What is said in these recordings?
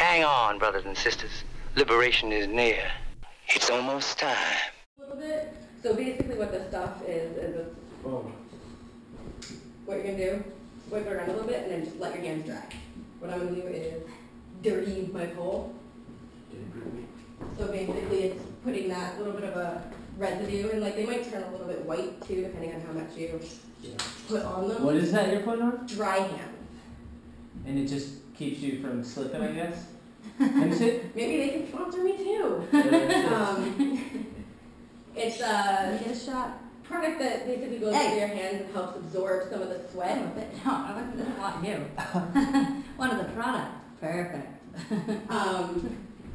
Hang on, brothers and sisters. Liberation is near. It's almost time. A little bit. So basically what this stuff is it's, what you're going to do, wipe it around a little bit and then just let your hands dry. What I'm going to do is dirty my pole. So basically it's putting that little bit of a residue, and like they might turn a little bit white too depending on how much you put on them. What is that you're putting on? Dry hands. And it just keeps you from slipping, I guess? Let me see. Maybe they can sponsor me too. It's a shot product that basically goes into your hands and helps absorb some of the sweat. No, I wasn't want you. One of the products. Perfect.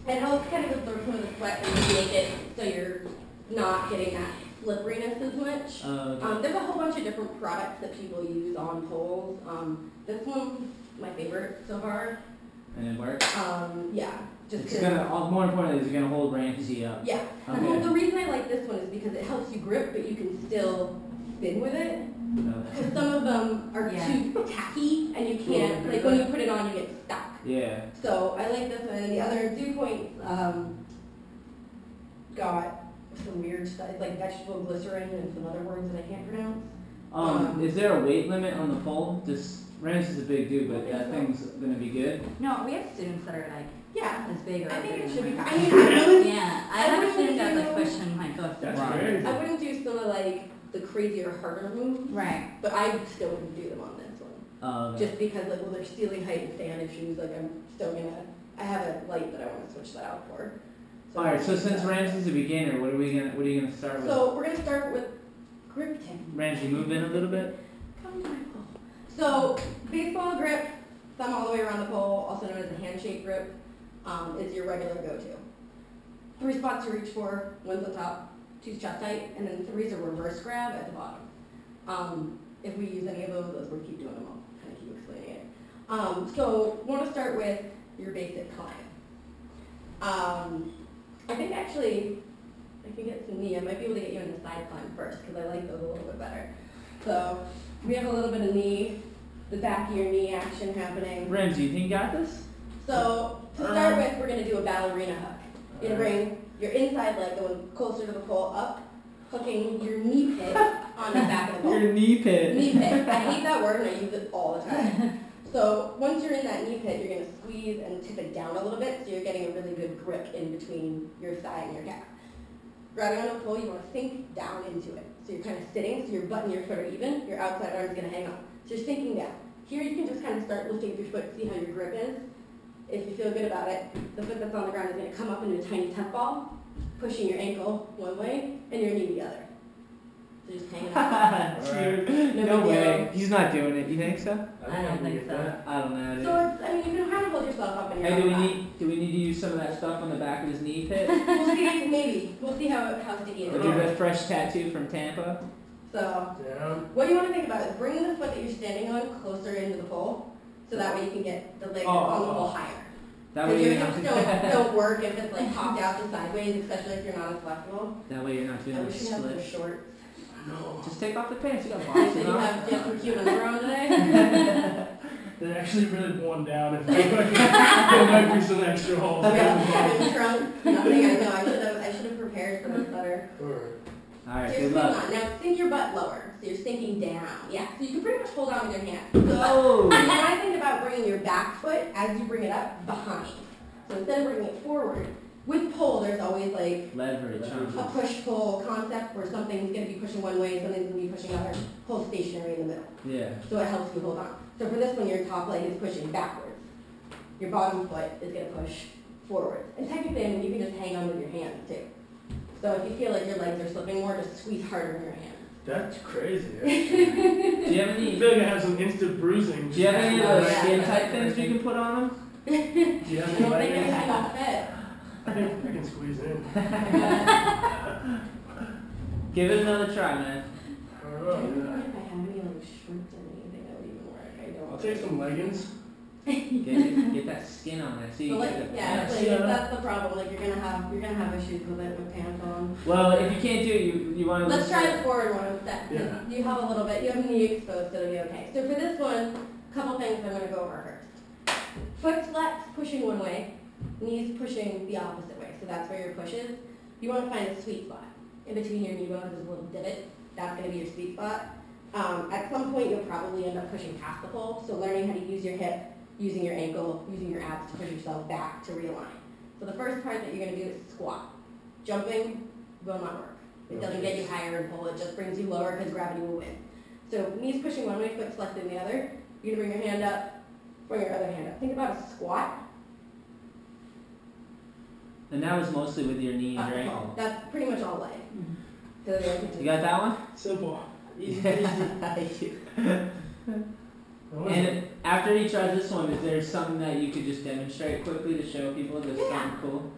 It helps kind of absorb some of the sweat and make it so you're not getting that slipperiness as much. Okay. There's a whole bunch of different products that people use on poles. This one's my favorite so far. And it works? Yeah. It's gonna, more importantly, it's gonna hold Ramsey up. Yeah. Okay. Well, the reason I like this one is because it helps you grip, but you can still spin with it. Because some of them are too tacky, and you can't, like when you put it on, you get stuck. Yeah. So I like this one, and the other dew points got some weird stuff. It's like vegetable glycerin and some other words that I can't pronounce. Is there a weight limit on the pole? Just Ramsey's a big dude, but that thing's gonna be good. No, we have students that are like as big or I think bigger it should be. than I mean, I have a student that's like pushing like those. That's crazy. I wouldn't do some of like the crazier, harder moves. Right. But I still wouldn't do them on this one. Okay. Just because like, well, there's ceiling height and stand issues. Like I'm still gonna. I have a light that I want to switch that out for. So all right. So since Ramsey's a beginner, what are you gonna start with? So we're gonna start with grip technique. Ramsey, move in a little bit. Come to my pole. So baseball grip, thumb all the way around the pole, also known as a handshake grip, is your regular go-to. 3 spots to reach for, one's on top, 2's chest height, and then 3's a reverse grab at the bottom. If we use any of those we'll keep doing them. I'll kind of keep explaining it. So want to start with your basic climb. I think actually I can get some knee. I might be able to get you in the side climb first because I like those a little bit better. So we have a little bit of knee, the back of your knee action happening. Ramsey, you think you got this? So to start with, we're going to do a ballerina hook. You're going to bring your inside leg going closer to the pole up, hooking your knee pit on the back of the pole. Your knee pit. Knee pit. I hate that word and I use it all the time. So once you're in that knee pit, you're going to squeeze and tip it down a little bit so you're getting a really good grip in between your thigh and your calf. Grabbing on the pole, you want to sink down into it. So you're kind of sitting, so your butt and your foot are even, your outside arm is going to hang on. So you're sinking down. Here you can just kind of start lifting your foot, see how your grip is. If you feel good about it, the foot that's on the ground is going to come up into a tiny tuck ball, pushing your ankle one way and your knee the other. So just hang it up. No way. He's not doing it. You think so? I don't think so. I don't know. So it's, I mean, you can kind of hold yourself up in your Hey, own do we need to use some of that stuff on the back of his knee pit? We'll see, maybe. We'll see how sticky it Or is. do a fresh tattoo from Tampa? So, what you want to think about is bringing the foot that you're standing on closer into the pole, so that way you can get the leg on the pole higher. That way your you're not hips don't work if it's like popped out to sideways, especially if you're not as flexible. That way you're not doing I a wish you had some split. shorts. No. Just take off the pants. You got Did boxes you on. have just some cute underwear on today? They're actually really worn down. If there might be some extra holes. Yeah, trunk. Nothing. I know. I should have prepared for this better. All right. So Good luck. now sink your butt lower. So you're sinking down. Yeah. So you can pretty much hold on with your hand. Oh. You want to think about bringing your back foot as you bring it up behind. So instead of bringing it forward, with pole there's always like Leverage. a push-pull concept where something's going to be pushing one way, something's going to be pushing the other. Pull stationary in the middle. Yeah. So it helps you hold on. So for this one, your top leg is pushing backwards. Your bottom foot is going to push forward. And technically, I mean, you can just hang on with your hands too. So if you feel like your legs are slipping more, just squeeze harder in your hands. That's crazy. Do you have I any? feel like I have some instant bruising. Do you have any of those skin tight things we can put on them? Do you have I any don't think leggings? anything will fit. I think I can squeeze in. Give it another try, man. I I don't don't know know. if I have any like shorts or anything that would even work. I don't. I'll take some leggings. Get that skin on there. See, So you like, get the yeah, pants. like, that's the problem. Like you're gonna have issues with it with pants on. Well, if you can't do it, you want to. Let's try the forward one instead. Yeah. You have a little bit. You have knee exposed, so it'll be okay. So for this one, a couple things I'm gonna go over first. Foot flex, pushing one way. knees pushing the opposite way, so that's where your push is. You want to find a sweet spot. In between your knee bones is a little divot. That's going to be your sweet spot. At some point, you'll probably end up pushing past the pole, so learning how to use your hip, using your ankle, using your abs to push yourself back to realign. So the first part that you're going to do is squat. Jumping will not work. It doesn't get you higher and pull, it just brings you lower because gravity will win. So knees pushing one way, foot flexing the other. You're going to bring your hand up, bring your other hand up. Think about a squat. And that was mostly with your knees, right? That's pretty much all leg. So You got that one? Simple. And after he tries this one, is there something that you could just demonstrate quickly to show people that's something cool?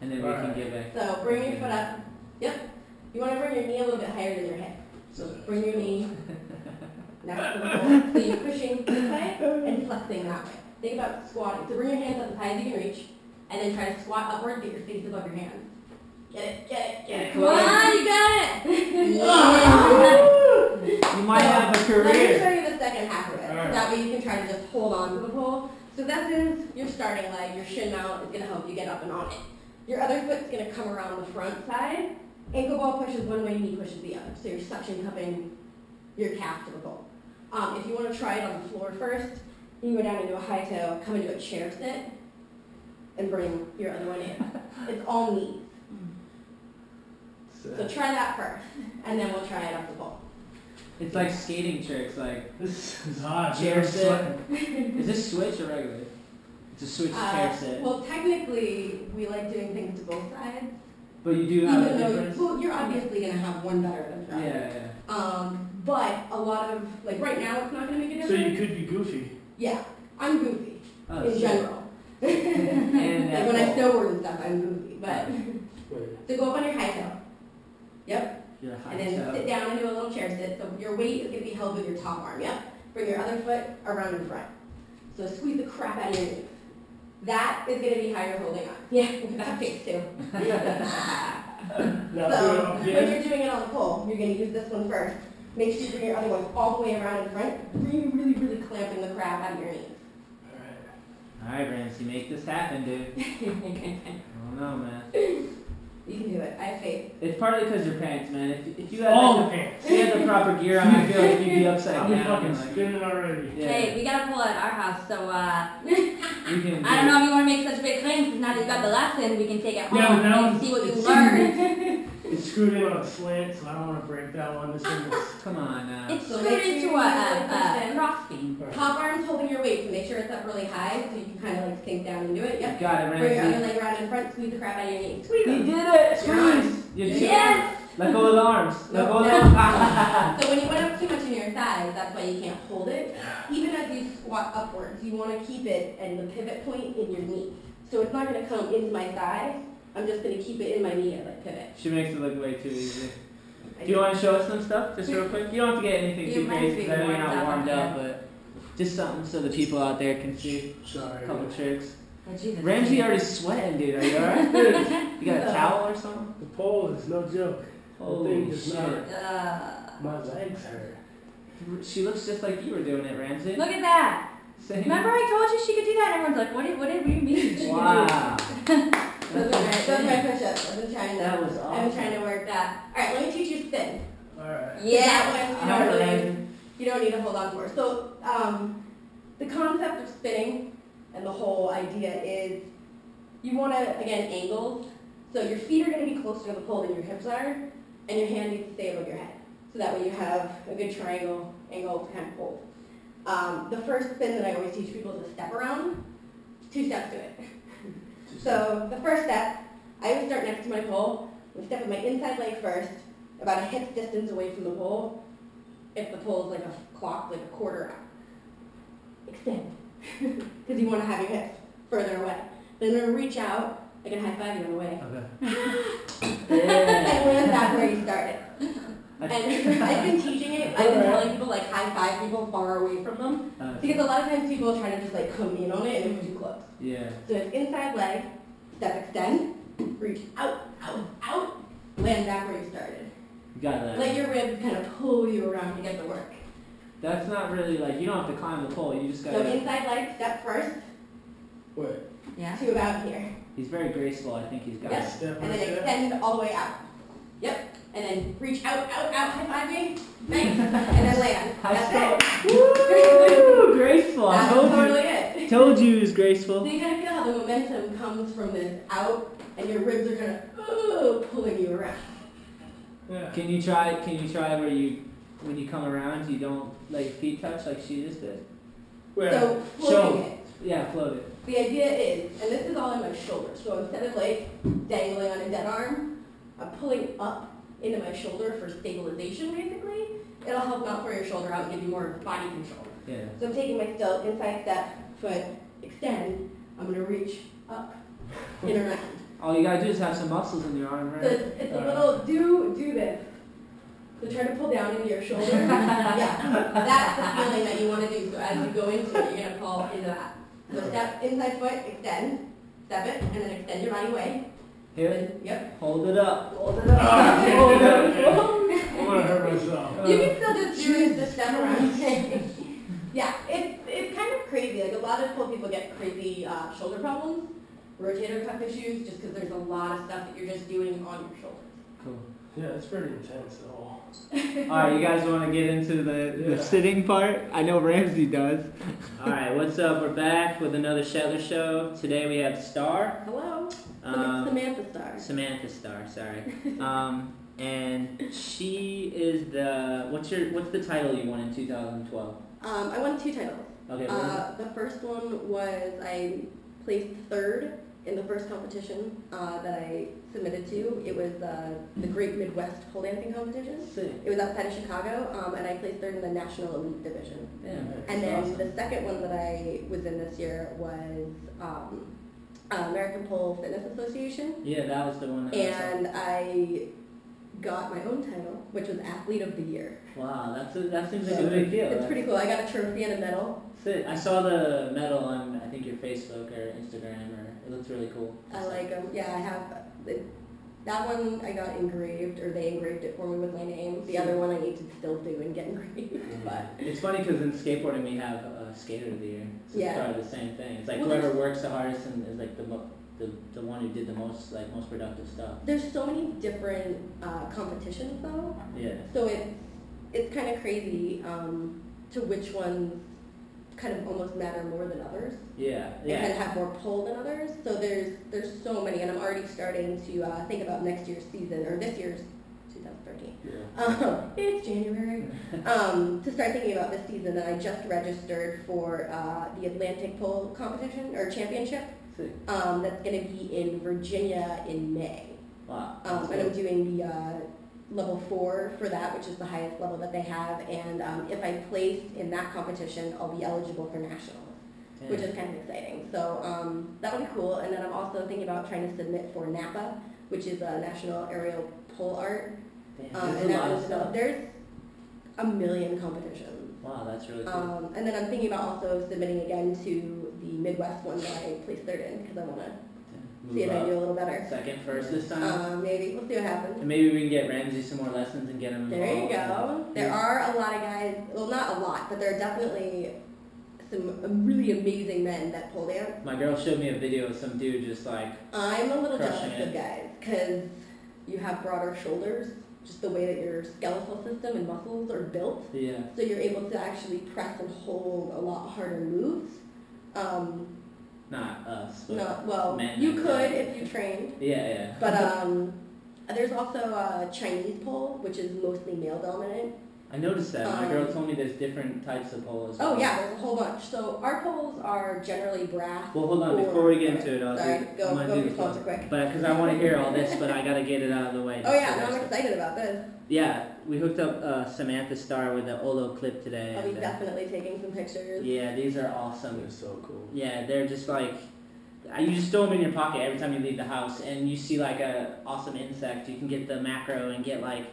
And then we can give it. So bring your foot up. Yep. You want to bring your knee a little bit higher than your hip. So bring your knee next to the pole. So you're pushing this way and flexing that way. Think about squatting. So bring your hands up as high as you can reach, and then try to squat upward, get your face above your hands. Get it, get it, get it. Come on, you got it. You might have a career. Let me show you the second half of it. Right. That way you can try to just hold on to the pole. So that is your starting leg. Your shin mount is going to help you get up and on it. Your other foot's going to come around the front side. Ankle ball pushes one way, knee pushes the other. So you're suction cupping your calf to the pole. If you want to try it on the floor first, you can go down into a high toe, come into a chair sit, and bring your other one in. It's all knees. So try that first, and then we'll try it up the pole. It's like skating tricks, like This is hot. chair sit. Is this switch or regular? It's a switch chair sit. Well, technically, we like doing things to both sides. But you do have a Even though, difference? well, you're obviously going to have one better than the other. Yeah. But a lot of, like right now, it's not going to make a So difference. you could be goofy. Yeah, I'm goofy Oh, in shit. general. And Like when I snowboard and stuff, I'm goofy. But so go up on your high toe. Yep. You're a high And then toe. sit down and do a little chair sit. So your weight is going to be held with your top arm. Yep. Bring your other foot around in front. So squeeze the crap out of your knee. That is going to be how you're holding on. Yeah, that face too. Now So when do it you're doing it on the pole, you're going to use this one first. Make sure you bring your other one all the way around in front. Really, really, really clamping the crap out of your knees. Alright, Ramsey, make this happen, dude. I don't know, man. You can do it. I have faith. It's partly because your pants, man. If you had all the like, pants. if you had the proper gear on, I feel like you'd be upside I'll be down. fucking and, like, spinning already. yeah. Hey, we got a pool at our house, so You can I don't know if you want to make such big claims, because now that you got the lesson, we can take it home Yeah, but that and was- see what you it's- learned. It's screwed in on a slant, so I don't want to break that one. This one is... Come on now. It's So screwed make sure into you a use it cross beam. Top arm's holding your weight, so make sure it's up really high so you can kind of like sink down into it. You Yep. got it, Bring your other Ramsey. leg around in front, squeeze the crap out of your knee. Squeeze You them. did it! Squeeze. You did Yes! Let go of the arms. Let go of the No. arms. So when you went up too much in your thighs, that's why you can't hold it. Even as you squat upwards, you want to keep it and the pivot point in your knee. So it's not going to come into my thigh. I'm just going to keep it in my knee as I pivot. She makes it look way too easy. Do you want to show us some stuff, just real quick? You don't have to get anything You too might crazy be because I know you're not warmed warmed up, up, but just something so the people out there can see Sorry. a couple tricks. Oh, Jesus. Ramsey already sweating, dude. Are you alright? You got a towel or something? The pole is no joke. Holy thing does shit. not- My legs hurt. She looks just like you were doing it, Ramsey. Look at that. Same. Remember I told you she could do that? And everyone's like, what do you mean? Wow. Those are my push-ups. I've been trying to. That was I've been awesome. trying to work that. All right, let me teach you spin. Alright. That one, Alright, Ramsey. you don't need to hold on for. So the concept of spinning and the whole idea is you want to, again, angles. So your feet are going to be closer to the pole than your hips are, and your hand needs to stay above your head. So that way you have a good triangle angle to kind of hold. The first spin that I always teach people is a step around. 2 steps to it. So the first step, I always start next to my pole. I step with my inside leg first, about a hip distance away from the pole. If the pole is like a clock, like a quarter out. Extend. Because you want to have your hips further away. Then I'm going to reach out. I can high five you on the way. Okay. And land back where you started. And I've been teaching it. I've been telling people like high five people far away from them. Because a lot of times people try to just like come in on it and it's too close. Yeah. So it's inside leg, step extend, reach out, out, out, land back where you started. You got that. Let your ribs kind of pull you around to get the work. That's not really like, you don't have to climb the pole, you just So gotta... inside leg, step first Wait. Yeah. to about here. He's very graceful. I think he's got Yep. it. Step And right then there. extend all the way out. Yep. And then reach out, high five me. Nice. And then land. That's it. Woo! Graceful. I That's told totally you. it. Told you he was So graceful. you kind of feel how the momentum comes from this out, and your ribs are kind of pulling you around. Yeah. Can you try where you, when you come around, you don't let your feet touch like she just did? Well, So floating it. Yeah, float it. The idea is, and this is all in my shoulders, so instead of like dangling on a dead arm, I'm pulling up into my shoulder for stabilization basically. It'll help not throw your shoulder out and give you more body control. Yeah. So I'm taking my still, inside step, foot, extend, I'm going to reach up and around. All you gotta do is have some muscles in your arm, right? So it's a little, do this. So try to pull down into your shoulder. Yeah, that's the feeling that you want to do. So as you go into it, you're going to pull into that. So step, inside foot, extend, step it, and then extend your body away. Here. Yep. Hold it up. Hold it up. Hold it up. I'm gonna hurt myself. You can still just do the step around. Yeah, it's kind of crazy. Like a lot of cool people get crazy shoulder problems, rotator cuff issues, just because there's a lot of stuff that you're just doing on your shoulders. Cool. Yeah, it's pretty intense though. Alright, you guys want to get into the sitting part? I know Ramsey does. Alright, what's up? We're back with another Shetler show. Today we have Star. Hello. Samantha Star. Samantha Star, sorry. And she is what's the title you won in 2012? I won 2 titles. Okay, what is it? The first one was I placed 3rd in the first competition that I submitted to. It was the Great Midwest Pole Dancing Competition. Sick. It was outside of Chicago, and I placed 3rd in the National Elite Division. Yeah, And then awesome. the second one that I was in this year was American Pole Fitness Association. Yeah, that was the one that And I got my own title, which was Athlete of the Year. Wow, that seems like a big deal. It's pretty cool. I got a trophy and a medal. Sick. I saw the medal on, I think, your Facebook or Instagram, or it looks really cool. I like them. Yeah, I have. That one I got engraved, or they engraved it for me with my name. The other one I need to still do and get engraved. But It's funny because in skateboarding we have Skater of the Year. So Yeah. it's sort of the same thing. It's like Well, whoever works the hardest and is like the one who did the most productive stuff. there's so many different competitions though. Yeah. So it's kind of crazy to which ones kind of almost matter more than others. Yeah. And kind of Yeah. have more pull than others. So there's so many, and I'm already starting to think about next year's season, or this year's 2013. Yeah. It's January. To start thinking about this season, and I just registered for the Atlantic Pole competition, or championship. Sick. That's going to be in Virginia in May. Wow. And I'm doing the level 4 for that, which is the highest level that they have. And if I place in that competition, I'll be eligible for nationals, Yeah. which is kind of exciting. So that'll be cool. And then I'm also thinking about trying to submit for NAPA, which is a National Aerial Pole Art. Damn, And there's a that lot of was, stuff. there's a million competitions. Wow, that's really cool. And then I'm thinking about also submitting again to the Midwest one that I placed 3rd in, because I want to see if I do a little better. Second, first this time. Maybe. We'll see what happens. And maybe we can get Ramsey some more lessons and get him There you involved. go. There are a lot of guys, well, not a lot, but there are definitely some really amazing men that pole dance. My girl showed me a video of some dude just like, I'm a little Crushing jealous it. of guys, because you have broader shoulders, just the way that your skeletal system and muscles are built. yeah. So you're able to actually press and hold a lot harder moves. Not us. But Not, well, men you like could that. if you trained. Yeah, yeah. But there's also Chinese pole, which is mostly male dominant. I noticed that. My girl told me there's different types of poles. Oh yeah, there's a whole bunch. So our poles are generally brass. Well, hold on. or- Before we get into it, I'm go gonna go do the sponsor pole. quick. But because I want to hear all this, but I gotta get it out of the way. Oh yeah, no, I'm excited about this. Yeah, we hooked up Samantha Star with the Olo clip today. I'll be and, definitely taking some pictures. yeah, these are awesome. They're so cool. Yeah, they're just like, you just throw them in your pocket every time you leave the house, and you see like a awesome insect. You can get the macro and get like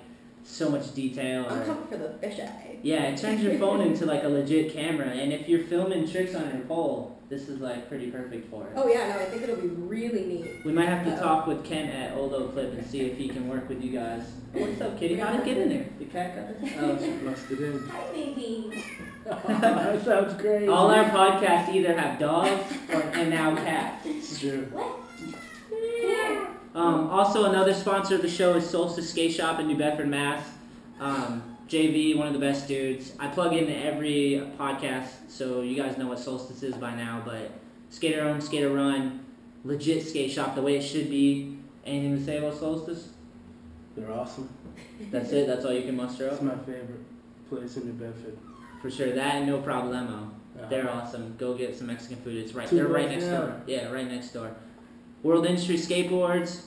so much detail. I'm Or, coming for the fisheye. yeah, it turns your phone into like a legit camera, and if you're filming tricks on your pole, this is like pretty perfect for it. Oh yeah, no, I think it'll be really neat. We might have to talk with Ken at Olo Clip and see if he can work with you guys. What's up, kitty? How did get in there? The cat got this? Oh, She busted in. Hi, baby. That sounds great. all our podcasts either have dogs and now cats. It's true. What? Also, another sponsor of the show is Solstice Skate Shop in New Bedford, Mass. JV, one of the best dudes. I plug in every podcast, so you guys know what Solstice is by now, but skater own, skater run, legit skate shop the way it should be. Anything to say about Solstice? They're awesome. That's it? That's all you can muster up? It's my favorite place in New Bedford. For sure, that and no problemo. They're awesome. Go get some Mexican food. It's right. They're right next door. Yeah, right next door. World Industry Skateboards.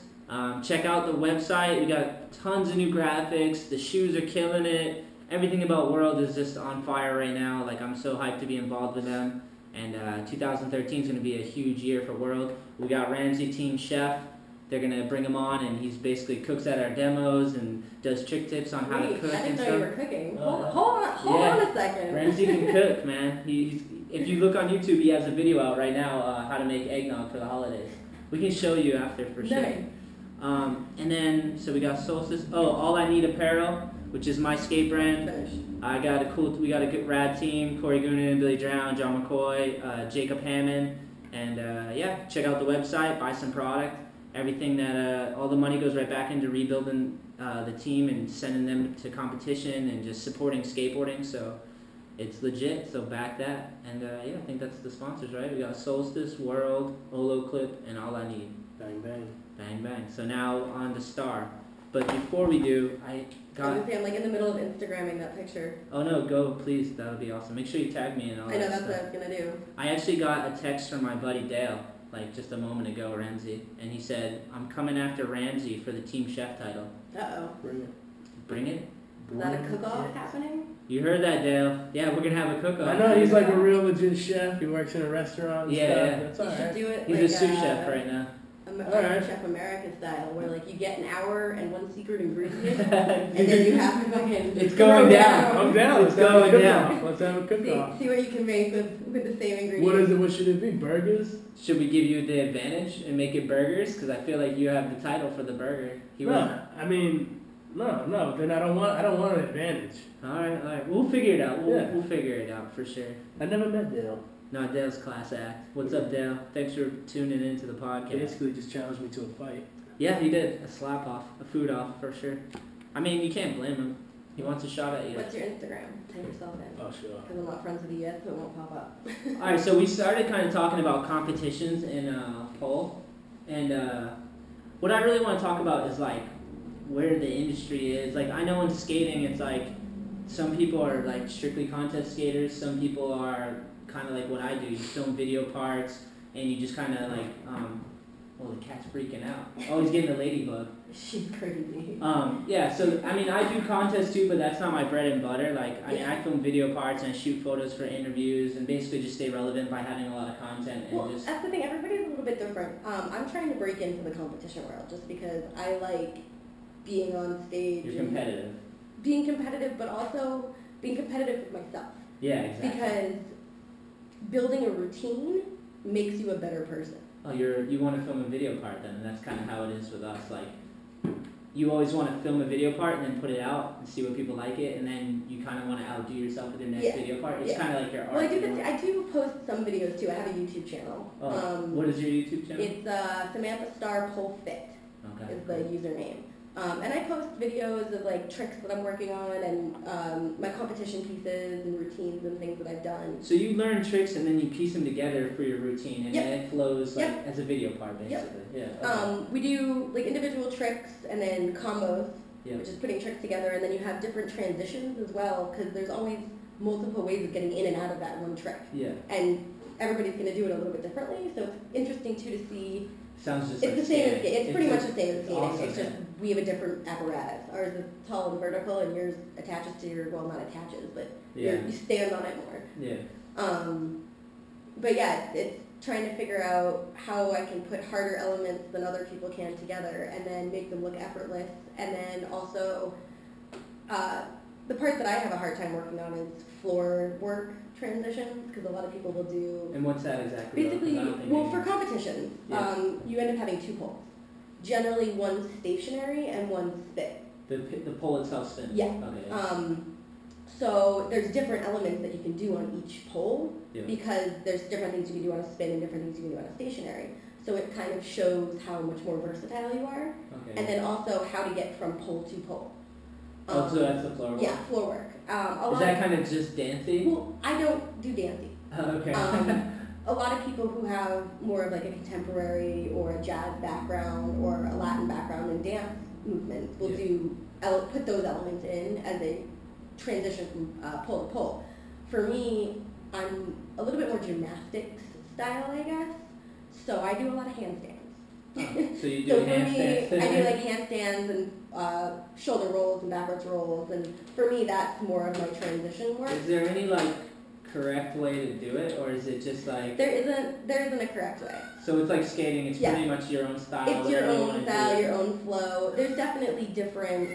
Check out the website. We got tons of new graphics. The shoes are killing it. Everything about World is just on fire right now. Like, I'm so hyped to be involved with them. And 2013 is going to be a huge year for World. We got Ramsey, team chef. They're going to bring him on, and he's basically cooks at our demos and does trick tips on how to cook I and didn't know stuff. you were cooking. Hold on a second. Ramsey can cook, man. If you look on YouTube, he has a video out right now how to make eggnog for the holidays. We can show you after for sure. Nice. And then, so we got Solstice. Oh, All I Need Apparel, which is my skate brand. We got a good rad team. Corey Goonan, Billy Drown, John McCoy, Jacob Hammond. And yeah, check out the website, buy some product. Everything that, all the money goes right back into rebuilding the team and sending them to competition and just supporting skateboarding. So it's legit, so back that. And yeah, I think that's the sponsors, right? We got Solstice, World, Olo Clip, and All I Need. Bang, bang. Bang, bang. So now on to Star. But before we do, I'm like in the middle of Instagramming that picture. Oh no, go please. That would be awesome. Make sure you tag me and all that. I know, that's stuff. what I was going to do. I actually got a text from my buddy Dale, like just a moment ago, Ramsey, and he said, I'm coming after Ramsey for the team chef title. Uh-oh. Bring it. Bring it? Is that a cook-off happening? You heard that, Dale. Yeah, we're going to have a cook-off. I know, he's like a real legit chef. He works in a restaurant and Yeah, stuff. yeah. That's You all should right. do it He's like a sous chef right now. Chef America style, where like you get an hour and one secret ingredient, and then you have to fucking. It's going down. I'm down. Let's It's going down. Let's have a cook-off. See what you can make with the same ingredients. What is it? What should it be? Burgers? Should we give you the advantage and make it burgers? Because I feel like you have the title for the burger. No. Then I don't want an advantage. All right. We'll figure it out. Yeah. We'll figure it out for sure. I never met Dale. No, Dale's class act. What's up, Dale? Thanks for tuning into the podcast. Basically just challenged me to a fight. Yeah, he did. A slap off. A food off, for sure. I mean, you can't blame him. He wants a shot at you. What's your Instagram? Tag yourself in. Oh, sure. Because I'm not friends with you yet, so it won't pop up. Alright, so we started kind of talking about competitions in pole. And what I really want to talk about is, like, where the industry is. Like, I know in skating, it's like, some people are, like, strictly contest skaters. Some people are kind of like what I do. You film video parts, and you just kind of, like, well, the cat's freaking out. Oh, he's getting a ladybug. She's crazy. Yeah, so, I mean, I do contests too, but that's not my bread and butter. Like, I mean, I film video parts and I shoot photos for interviews and basically just stay relevant by having a lot of content and Well, just... that's the thing. Everybody's a little bit different. I'm trying to break into the competition world just because I like being on stage. You're competitive. Being competitive, but also being competitive with myself. Yeah, exactly. Because building a routine makes you a better person. Oh, you want to film a video part then, and that's kind of how it is with us. Like, you always want to film a video part and then put it out and see what people like it, and then you kind of want to outdo yourself with your next video part. It's kind of like your art. Well, I do post some videos too. I have a YouTube channel. Oh, what is your YouTube channel? It's Samantha Star Pole Fit. Okay. Is the username. And I post videos of like tricks that I'm working on and my competition pieces and routines and things that I've done. So you learn tricks and then you piece them together for your routine, and then it flows like as a video part, basically. Yeah. Okay. We do like individual tricks and then combos, which is putting tricks together, and then you have different transitions as well, because there's always multiple ways of getting in and out of that one trick. Yeah. And everybody's going to do it a little bit differently, so it's interesting too to see. Sounds just it's like the same as skating. it's pretty much the same as skating. Awesome, it's just we have a different apparatus. Ours is tall and vertical, and yours attaches to your not attaches, but you stand on it more. Yeah. But yeah, it's trying to figure out how I can put harder elements than other people can together, and then make them look effortless. And then also, the part that I have a hard time working on is floor work transitions, because a lot of people will do. And what's that exactly? Basically, well, for competitions, you end up having two poles. Generally, one stationary and one spit. The pole itself spins. Yeah. Okay. So there's different elements that you can do on each pole, because there's different things you can do on a spin and different things you can do on a stationary. so it kind of shows how much more versatile you are, Okay. and then also how to get from pole to pole. Oh, so that's the floor work. Yeah, floor work. Is that kind of just dancing? Well, I don't do dancing. Okay. A lot of people who have more of like a contemporary or a jazz background or a Latin background in dance movements will put those elements in as they transition from pole to pole. For me, I'm a little bit more gymnastics style, I guess. So I do a lot of handstands. So you do So for me, handstands? I do like handstands and shoulder rolls and backwards rolls, and for me that's more of my transition work. Is there any like correct way to do it, or is it just like There isn't a correct way. so it's like skating? It's pretty much your own style. It's your whatever you own wanna style, do. your own flow. There's definitely different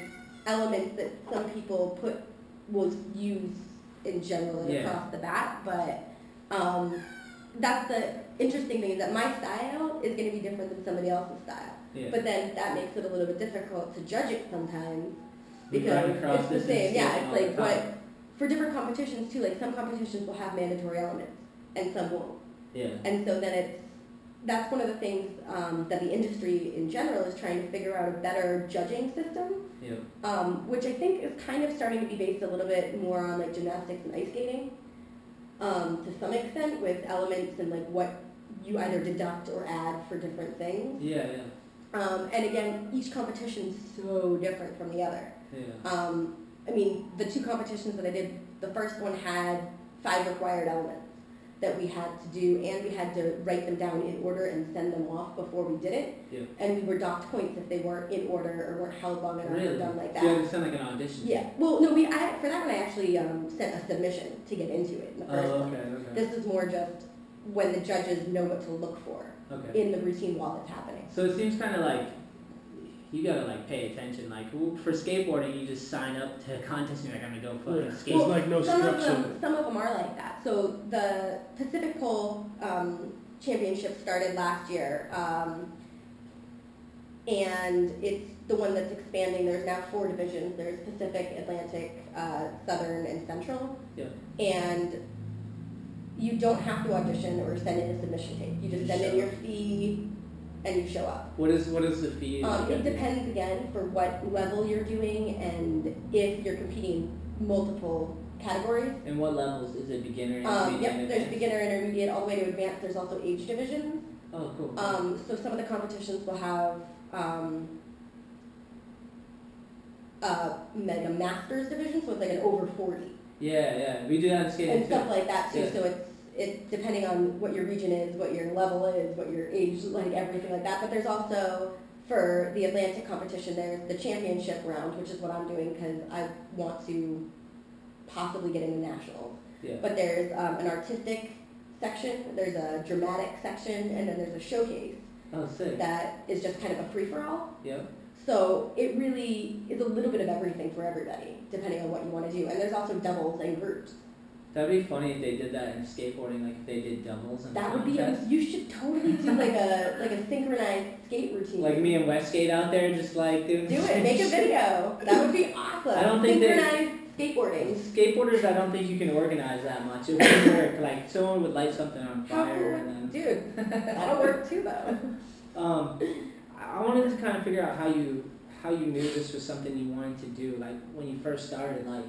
elements that some people will use in general and across the bat, but that's the interesting thing, is that my style is going to be different than somebody else's style. Yeah. But then that makes it a little bit difficult to judge it sometimes, We because run across it's the this same. in Yeah, skating it's all the like time. for different competitions too, like some competitions will have mandatory elements and some won't. Yeah. And so then that's one of the things that the industry in general is trying to figure out a better judging system, Yeah. which I think is kind of starting to be based a little bit more on like gymnastics and ice skating, to some extent, with elements and like what you either deduct or add for different things. Yeah. And again, each competition is so different from the other. Yeah. I mean, the two competitions that I did, the first one had 5 required elements that we had to do, and we had to write them down in order and send them off before we did it. Yeah. And we were docked points if they weren't in order or weren't held long enough or Really? done like So you had that. to send like an audition. Yeah. Well, no, for that one I actually sent a submission to get into it in the first Oh, place. okay. This is more just when the judges know what to look for Okay. in the routine while it's happening. So it seems kind of like you gotta like pay attention. Like for skateboarding, you just sign up to a contest and you're like, I'm gonna go fucking skate. There's like no some structure. of them are like that. So the Pacific Pole Championship started last year, and it's the one that's expanding. There's now 4 divisions. There's Pacific, Atlantic, Southern, and Central. Yeah. And you don't have to audition or send in a submission tape. You just send in your fee and you show up. What is the fee? It depends again for what level you're doing and if you're competing in multiple categories. And what levels? Is it beginner, intermediate, Yep, there's advanced? beginner, intermediate, all the way to advanced. There's also age divisions. Oh, cool. So some of the competitions will have like a master's division, so it's like an over 40. Yeah. We do that in skating And too. stuff like that too. Yeah. So it's depending on what your region is, what your level is, what your age, like everything like that. But there's also, for the Atlantic competition, there's the championship round, which is what I'm doing because I want to possibly get into nationals. Yeah. But there's an artistic section, there's a dramatic section, and then there's a showcase Oh, sick. that is just kind of a free-for-all. Yep. So it really is a little bit of everything for everybody, depending on what you want to do. And there's also doubles and groups. That'd be funny if they did that in skateboarding, like if they did doubles and That would be, contests. you should totally do like a synchronized skate routine. Like me and Westgate out there, just like doing. Do the it, same make a shit. video. That would be awesome. I don't think synchronized skateboarding. Skateboarders, I don't think you can organize that much. It wouldn't work. Like someone would light something on How fire cool, and then. dude. That'll work too, though. I wanted to kind of figure out how you knew this was something you wanted to do. Like when you first started, like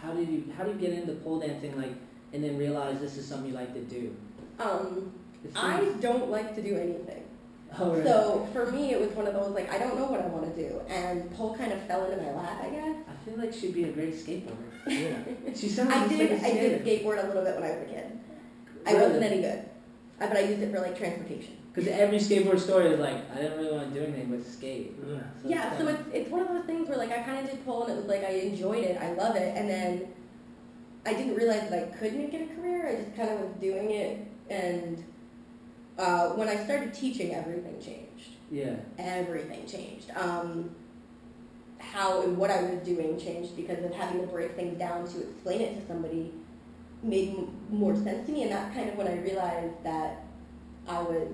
how do you get into pole dancing, like, and then realize this is something you like to do? I don't like to do anything. Oh, really? So for me, it was one of those like I don't know what I want to do, and pole kind of fell into my lap, I guess. I feel like she'd be a great skateboarder. Yeah. She sounds I just did like a skater. skateboard a little bit when I was a kid. I Really? wasn't any good, but I used it for like transportation. Because every skateboard story is like, I didn't really want to do anything but skate. Yeah. Yeah, so it's one of those things where like I kind of did pole and it was like I enjoyed it, I love it, and then I didn't realize that I could make it a career. I just kind of was doing it, and when I started teaching, everything changed. Yeah. Everything changed. How and what I was doing changed because of having to break things down to explain it to somebody made more sense to me, and that's kind of when I realized that I was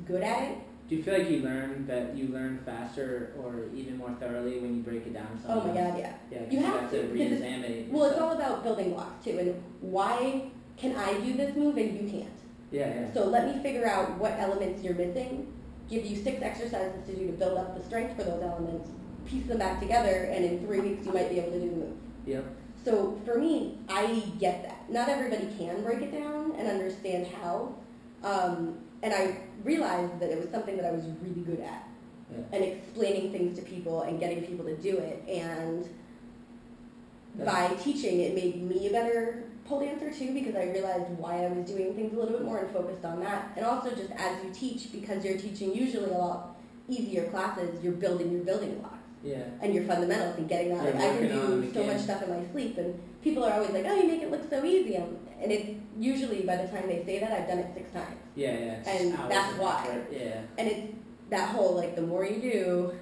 good at it. Do you feel like you learn faster or even more thoroughly when you break it down to Oh someone my else? God, yeah. Yeah, 'cause You you have have to, to because re-examine it. Well, it's yourself. all about building blocks too, and why can I do this move and you can't? Yeah. So let me figure out what elements you're missing, give you 6 exercises to do to build up the strength for those elements, piece them back together, and in 3 weeks you might be able to do the move. Yep. So for me, I get that. Not everybody can break it down and understand how. And I realized that it was something that I was really good at. Yeah. And explaining things to people and getting people to do it. And by teaching, it made me a better pole dancer too, because I realized why I was doing things a little bit more and focused on that. And also just as you teach, because you're teaching usually a lot easier classes, you're building your building blocks. Yeah. And your fundamentals and getting that. Like, I can do so much stuff in my sleep, and people are always like, oh, you make it look so easy. And it's usually, by the time they say that, I've done it 6 times. Yeah. And that's why. Right? Yeah. And it's that whole, like, the more you do,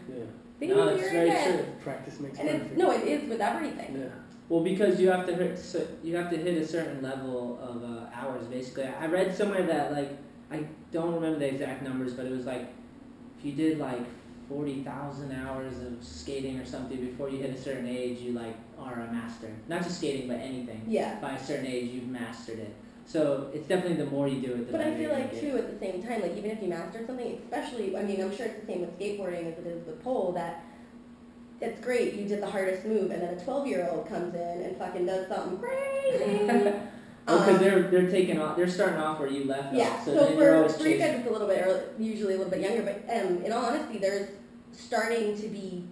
the No, easier it's it very gets. true. Practice makes And perfect. it is with everything. Yeah. Well, because you have to hit a certain level of hours. Basically, I read somewhere that, like, I don't remember the exact numbers, but it was like if you did like 40,000 hours of skating or something before you hit a certain age, you like are a master. Not just skating, but anything. Yeah. By a certain age, you've mastered it. So it's definitely the more you do it, the But better I feel you're like, gonna too, at the same time, like, even if you master something, especially, I mean, I'm sure it's the same with skateboarding as it is with pole, that it's great, you did the hardest move, and then a 12-year-old comes in and fucking does something crazy. because they're taking off, they're starting off where you left Yeah, off. so then you're always for you guys chasing. it's a little bit early, usually a little bit younger, but in all honesty, there's starting to be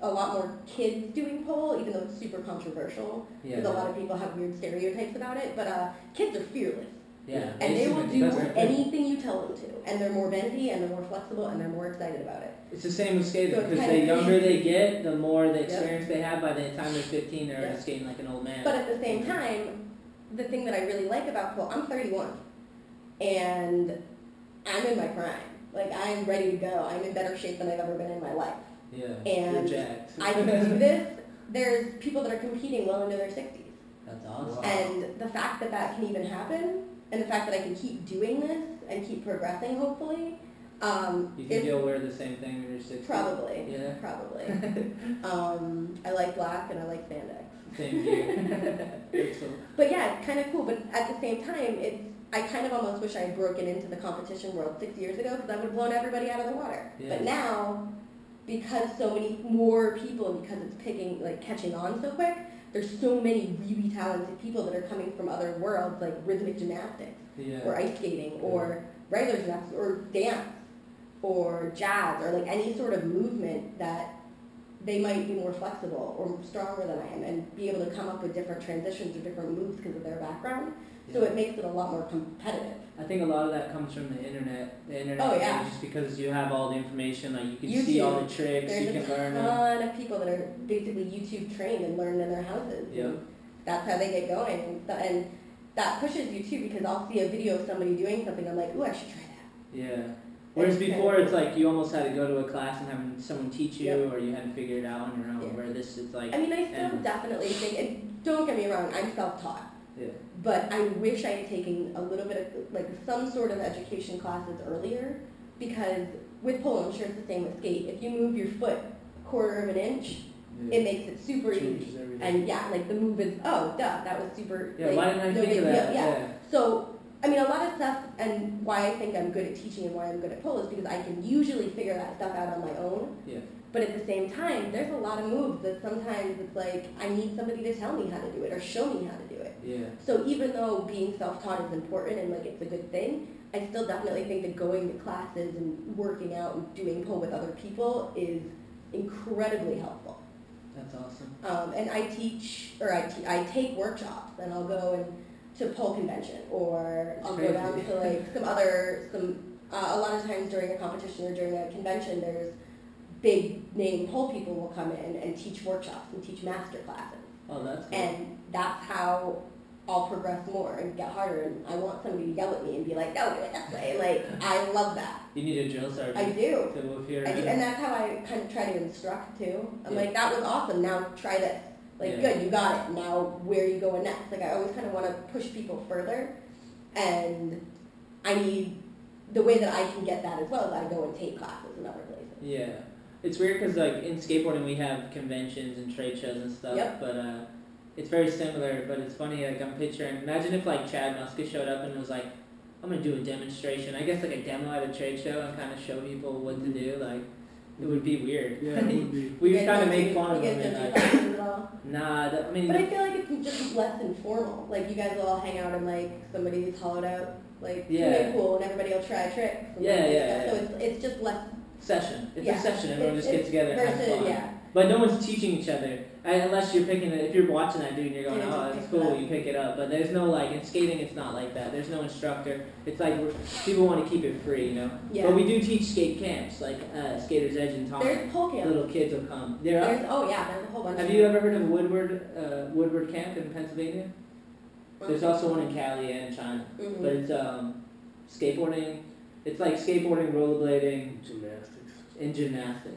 a lot more kids doing pole, even though it's super controversial, because a lot of people have weird stereotypes about it, but kids are fearless. Yeah. And they will do That's right. anything you tell them to, and they're more bendy, and they're more flexible, and they're more excited about it. It's the same with skating, So it's because kind the of- younger they get, the more the experience they have. By the time they're 15, they're already Yep. skating like an old man. But at the same time, the thing that I really like about pole, I'm 31, and I'm in my prime. Like, I'm ready to go. I'm in better shape than I've ever been in my life. Yeah, And you're jacked. I can do this. There's people that are competing well into their 60s. That's awesome. And the fact that that can even happen, and the fact that I can keep doing this and keep progressing, hopefully, You think you'll wear the same thing when you're 60? probably. Yeah. Probably. I like black and I like spandex. Same here. But yeah, it's kind of cool. But at the same time, I kind of almost wish I had broken into the competition world 6 years ago, because I would have blown everybody out of the water. Yeah. But now, because so many more people, and because it's catching on so quick, there's so many really talented people that are coming from other worlds, like rhythmic gymnastics, Yeah. or ice skating, or regular gymnastics, or dance, or jazz, or like any sort of movement that they might be more flexible or stronger than I am, and be able to come up with different transitions or different moves because of their background. So it makes it a lot more competitive. I think a lot of that comes from the internet. Oh, yeah. Just because you have all the information, like you can YouTube. see all the tricks, There's you a can learn them. ton of people that are basically YouTube trained and learn in their houses. Yep. And that's how they get going. And that pushes you too, because I'll see a video of somebody doing something, I'm like, ooh, I should try that. Yeah. Whereas It's before, kinda it's like you almost had to go to a class and have someone teach you, Yep. or you had to figure it out on your own. Yeah. Where this is like. I mean, I still and- definitely think, and don't get me wrong, I'm self-taught. Yeah. But I wish I had taken a little bit of, like, some sort of education classes earlier, because with pole, I'm sure it's the same with skate. If you move your foot a quarter of an inch, it makes it super Changes easy. everything. And yeah, like the move is, oh, duh, that was super. Yeah. like, Why didn't I no think big of that? deal. Yeah. So, I mean, a lot of stuff, and why I think I'm good at teaching and why I'm good at pole is because I can usually figure that stuff out on my own. Yeah. But at the same time, there's a lot of moves that sometimes it's like, I need somebody to tell me how to do it or show me how to do it. Yeah. So even though being self-taught is important and like it's a good thing, I still definitely think that going to classes and working out and doing pole with other people is incredibly helpful. That's awesome. And I teach, or I take workshops, and I'll go to pole convention, or I'll go down to like a lot of times during a competition or during a convention, there's big name pole people will come in and teach workshops and teach master classes. Oh, that's cool. And that's how I'll progress more and get harder, and I want somebody to yell at me and be like, no, do it this way. Like, I love that. You need a drill sergeant. I do. To move here. I do, and that's how I kind of try to instruct too. I'm Yeah. like, that was awesome, now try this. Like, Yeah. good, you got it, now where are you going next? Like, I always kind of want to push people further, and I need, the way that I can get that as well is I go and take classes in other places. Yeah. It's weird because like in skateboarding we have conventions and trade shows and stuff, Yep. but it's very similar. But it's funny, like I'm picturing. Imagine if like Chad Muska showed up and was like, I'm gonna do a demonstration. I guess like a demo at a trade show and kind of show people what to do. Like, it would be weird. Yeah, it would be. We would kind of make fun of you them guys and don't like, do classes at all? nah. I mean, But I feel like it's just less informal. Like you guys will all hang out in like somebody's hollowed out like swimming pool, and everybody will try tricks. And So it's just less session. It's Yeah. a session. Everyone just gets together and versus, has fun. yeah. But no one's teaching each other. Unless you're picking it, if you're watching that dude and you're going, Yeah, oh, just that's pick it cool, up. you pick it up. But there's no like, in skating it's not like that. There's no instructor. It's like, people want to keep it free, you know? Yeah. But we do teach skate camps, like Skater's Edge and Tom. There's pole camp. Little kids will come. They're There's up. there's a whole bunch. Have of you them. ever heard of Woodward Camp in Pennsylvania? There's also one in Cali and China. Mhm. But it's skateboarding. It's like skateboarding, rollerblading, Gymnastics. and gymnastics.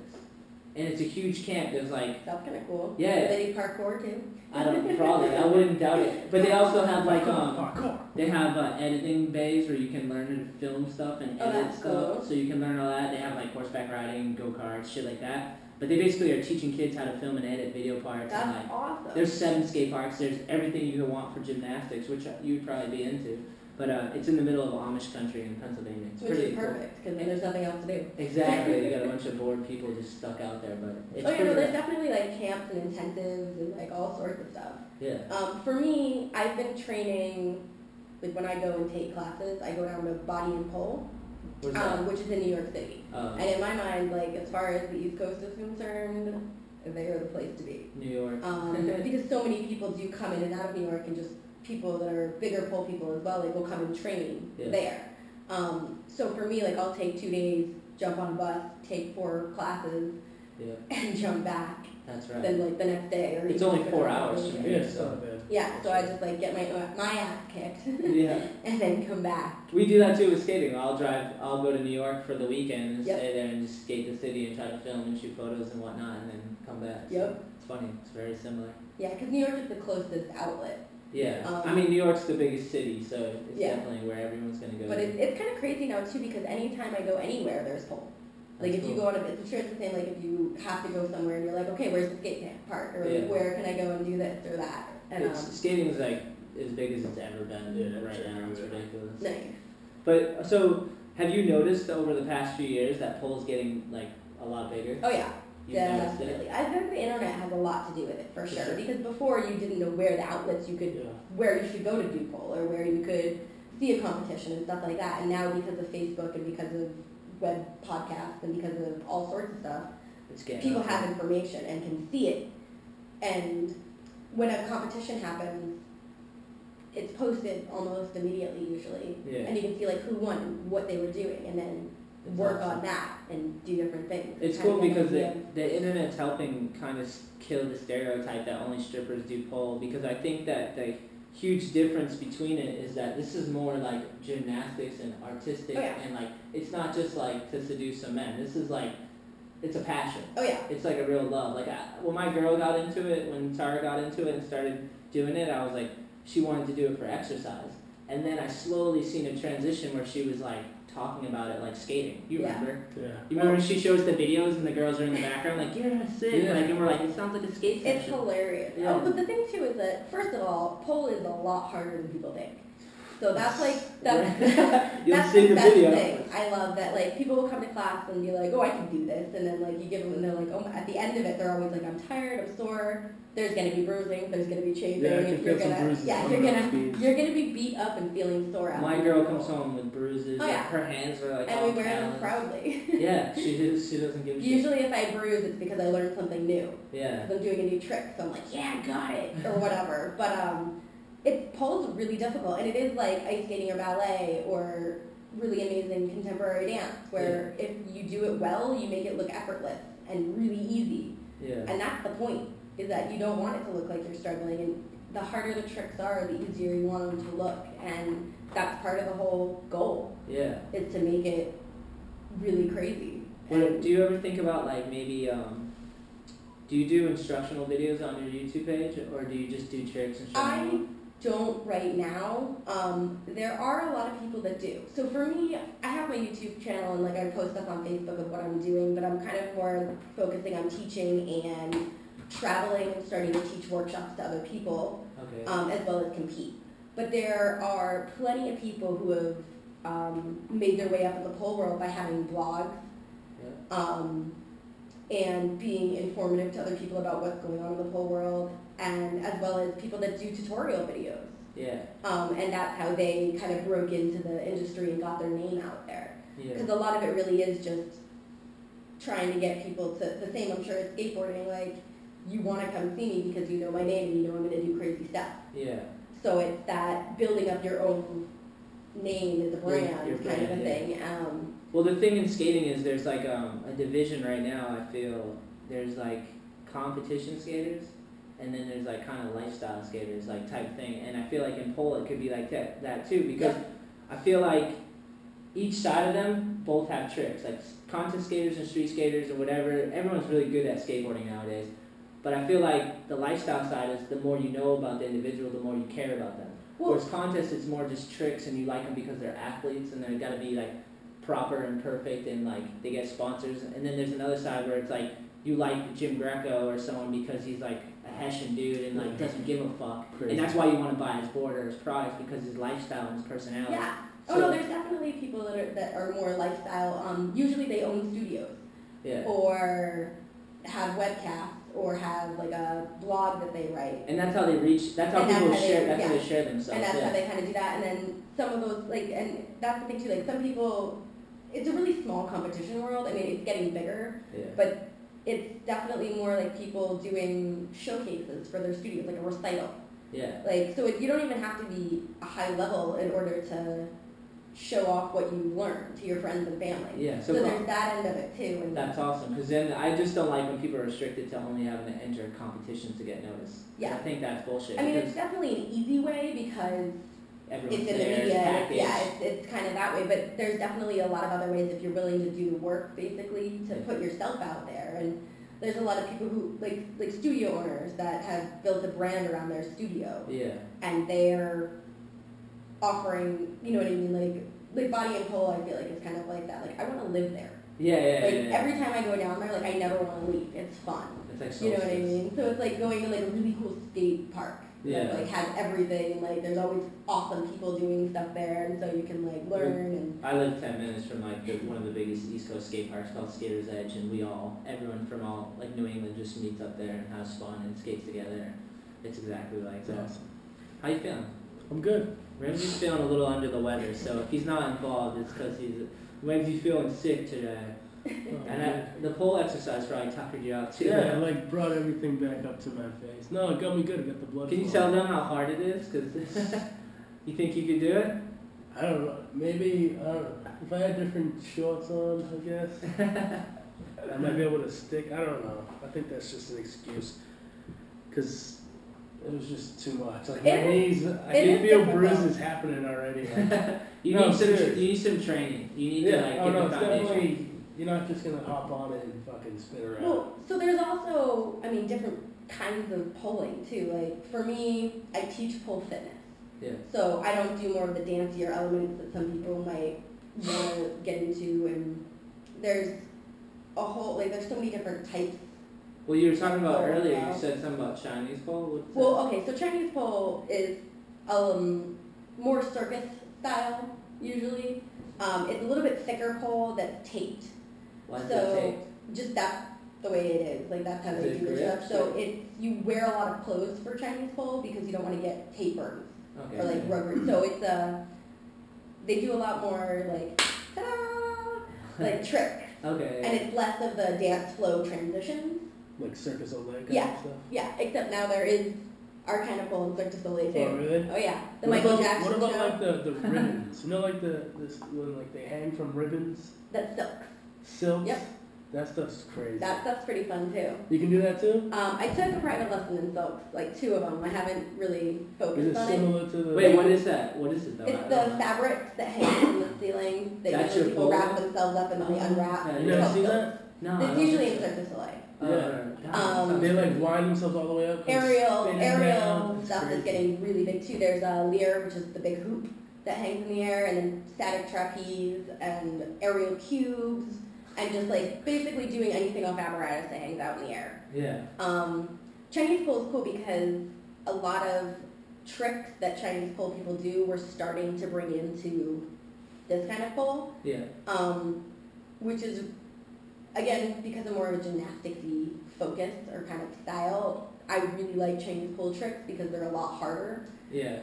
And it's a huge camp. There's like, That's kind of cool. Yeah. Do they do parkour too? I don't probably. I wouldn't doubt it. But they also have like Parkour. they have editing bays where you can learn to film stuff and Oh, edit that's stuff. cool. So you can learn all that. They have like horseback riding, go karts, shit like that. But they basically are teaching kids how to film and edit video parts. And That's like, awesome. there's 7 skate parks. There's everything you could want for gymnastics, which you'd probably be into. But it's in the middle of Amish country in Pennsylvania. It's Which pretty is perfect because then there's nothing else to do. cool. Exactly. You got a bunch of bored people just stuck out there, but it's Oh yeah, pretty no, there's rough. definitely like camps and intensives and like all sorts of stuff. Yeah. For me, I've been training, like when I go and take classes, I go down to Body and Pole, Where's that? which is in New York City. And in my mind, like as far as the East Coast is concerned, they are the place to be. New York. Because so many people do come in and out of New York, and just people that are bigger pole people as well, like will come and train there. So for me, like I'll take 2 days, jump on a bus, take 4 classes, Yeah. and jump back. That's right. Then like the next day, or It's even only if 4 it's hours really from good. Yeah, here, it's so. not bad. Yeah, so I just like get my ass kicked, Yeah. and then come back. We do that too with skating. I'll go to New York for the weekend and Yep. stay there and just skate the city and try to film and shoot photos and whatnot and then come back. So Yep. it's funny. It's very similar. Yeah, because New York is the closest outlet. Yeah. Um, I mean, New York's the biggest city, so it's Yeah. definitely where everyone's going to go. But it's kind of crazy now too, because anytime I go anywhere, there's pole. Like That's if you cool. go on I'm sure it's the same, like if you have to go somewhere and you're like, okay, where's the skate park? Or like, Yeah. where can I go and do this or that? And Skating is like as big as it's ever been Yeah, right now. It's everywhere. ridiculous. nice. But so, have you noticed over the past few years that pole's getting like a lot bigger? Oh yeah. You've noticed it? Definitely. I think the internet has a lot to do with it, for For sure. sure. Because before you didn't know where the outlets you could, Yeah. where you should go to do pole, or where you could see a competition and stuff like that. And now because of Facebook and because of web podcasts and because of all sorts of stuff, It's getting people up have there. information and can see it. And when a competition happens, it's posted almost immediately usually. Yeah. And you can see like who won, what they were doing, and then It's work awesome. on that and do different things. It's Kind of cool get an because idea. the internet's helping kind of kill the stereotype that only strippers do pole, because I think that the huge difference between it is that this is more like gymnastics and artistic, Oh, yeah. and like it's not just like to seduce some men. This is like, it's a passion. Oh yeah. It's like a real love. Like when my girl got into it, when Tara got into it and started doing it, I was like, she wanted to do it for exercise. And then I slowly seen a transition where she was like talking about it like skating. You Yeah. remember? Yeah. You remember when she shows the videos and the girls are in the background like, you're sick, Yeah. like, and we're like, it sounds like a skate It's session. hilarious. Yeah. Oh, but the thing too is that first of all, pole is a lot harder than people think. So that's like You'll that's see the the best video. thing. I love that like people will come to class and be like, oh, I can do this, and then like you give them and they're like, oh, at the end of it they're always like, I'm tired, I'm sore. There's gonna be bruising, there's gonna be chafing. Yeah, I can you're feel some gonna bruises yeah, on you're my gonna feet. you're gonna be beat up and feeling sore out. My girl comes home with bruises. Oh, yeah. Her hands are like and all we wear them calloused. proudly. Yeah, she doesn't give a shit. Usually if I bruise, it's because I learned something new. Yeah. I'm doing a new trick, so I'm like, yeah, I got it, or whatever. But pole's really difficult, and it is like ice skating or ballet or really amazing contemporary dance, where if you do it well, you make it look effortless and really easy. Yeah. And that's the point, is that you don't want it to look like you're struggling, and the harder the tricks are, the easier you want them to look, and that's part of the whole goal, Yeah. is to make it really crazy. Well, do you ever think about like maybe do you do instructional videos on your YouTube page, or do you just do tricks and show I them? don't right now. There are a lot of people that do. So for me, I have my YouTube channel and like I post stuff on Facebook of what I'm doing, but I'm kind of more focusing on teaching and traveling and starting to teach workshops to other people, Okay. as well as compete. But there are plenty of people who have made their way up in the pole world by having blogs. And being informative to other people about what's going on in the pole world, and as well as people that do tutorial videos. Yeah. And that's how they kind of broke into the industry and got their name out there. Yeah. Because a lot of it really is just trying to get people to, the same I'm sure as skateboarding, like, you want to come see me because you know my name and you know I'm going to do crazy stuff. Yeah. So it's that building up your own name as a brand Your kind of a brand, thing. Well, the thing in skating is there's like a division right now. I feel there's like competition skaters, and then there's like kind of lifestyle skaters, like type thing. And I feel like in pole it could be like that too, because I feel like each side of them both have tricks. Like contest skaters and street skaters or whatever, everyone's really good at skateboarding nowadays. But I feel like the lifestyle side is the more you know about the individual, the more you care about them. Whereas contests, it's more just tricks, and you like them because they're athletes, and they've got to be like proper and perfect, and like they get sponsors. And then there's another side where it's like you like Jim Greco or someone because he's like a Hessian dude and like doesn't give a fuck, and that's why you want to buy his board or his prize, because his lifestyle and his personality. Yeah. So, oh no, there's definitely people that are more lifestyle. Usually they own studios. Yeah. Or have webcasts, or have like a blog that they write. And that's how they reach. That's how people share. That's how they share themselves. And that's how they kind of do that. And then some of those and that's the thing too. Like some people, it's a really small competition world. I mean, it's getting bigger, but it's definitely more like people doing showcases for their studios, like a recital. Yeah. Like so, you don't even have to be a high level in order to show off what you learn to your friends and family. Yeah. So there's that end of it too. And that's awesome, because then I just don't like when people are restricted to only having to enter competitions to get noticed. Yeah. I think that's bullshit. I mean, it's definitely an easy way because everyone's it's in the there, media. it's Yeah, it's kind of that way. But there's definitely a lot of other ways if you're willing to do the work, basically, to put yourself out there. And there's a lot of people who, like studio owners that have built a brand around their studio. Yeah. And they're offering, you know what I mean, like Body and Pole, I feel like it's kind of like that. Like, I want to live there. Yeah. Every time I go down there, like, I never want to leave. It's fun. It's like so you know what I mean? So it's like going to like a really cool skate park. Yeah. That, like, has everything, and like there's always awesome people doing stuff there, and so you can like learn. And I live 10 minutes from like one of the biggest East Coast skate parks called Skater's Edge, and everyone from all like New England just meets up there and has fun and skates together. It's exactly like that. Awesome. How you feeling? I'm good. Ramsey's feeling a little under the weather, so if he's not involved, it's because Ramsey's feeling sick today. And the pole exercise probably tuckered you out too. Yeah, I like brought everything back up to my face. No, it got me good. I got the blood. Can you tell them how hard it is? Because you think you could do it? I don't know. Maybe if I had different shorts on, I guess I might be able to stick. I don't know. I think that's just an excuse because it was just too much. Like my knees, I can feel bruises happening already. Like, you need some training. You need to like get the foundation. You're not just gonna hop on it and fucking spin around. well, so there's also, I mean, different kinds of polling too. Like for me, I teach pole fitness. Yeah. So I don't do more of the dancier elements that some people might want to get into, and there's a whole there's so many different types. Well, you were talking about earlier. You said something about Chinese pole. Okay, so Chinese pole is more circus style usually. It's a little bit thicker pole that's taped. Why is that taped? Just that's the way it is. Like that's how they do their stuff. So you wear a lot of clothes for Chinese pole because you don't want to get tape burns or like rubber. So it's they do a lot more like ta-da, like tricks. Okay. And it's less of the dance flow transitions. Like Circus Olay kind of stuff? Yeah, except now there is our kind of pole and Circus Olay too. Oh, really? Oh, yeah. The Michael Jackson What about show? like the ribbons? You know, like when like they hang from ribbons? That's silk. Silks? Yep. That stuff's crazy. That stuff's pretty fun too. You can do that too? I took a private lesson in silks, like 2 of them. I haven't really focused Is it on similar to the... Wait, what is that? What is it though? It's the fabrics that hang from the ceiling that That's usually your people pole? wrap themselves up and then they unwrap. Yeah, You It's never called seen silk. that? No. It's usually in Circus Olay. They like wind themselves all the way up. and Aerial spin down. stuff It's is crazy. getting really big too. There's a leer, which is the big hoop that hangs in the air, and then static trapeze and aerial cubes, and just like basically doing anything off apparatus that hangs out in the air. Yeah. Chinese pole is cool because a lot of tricks that Chinese pole people do we're starting to bring into this kind of pull. Yeah. Which is, again, because I'm more of a gymnastics-y focus or kind of style, I really like Chinese pull tricks because they're a lot harder. Yeah.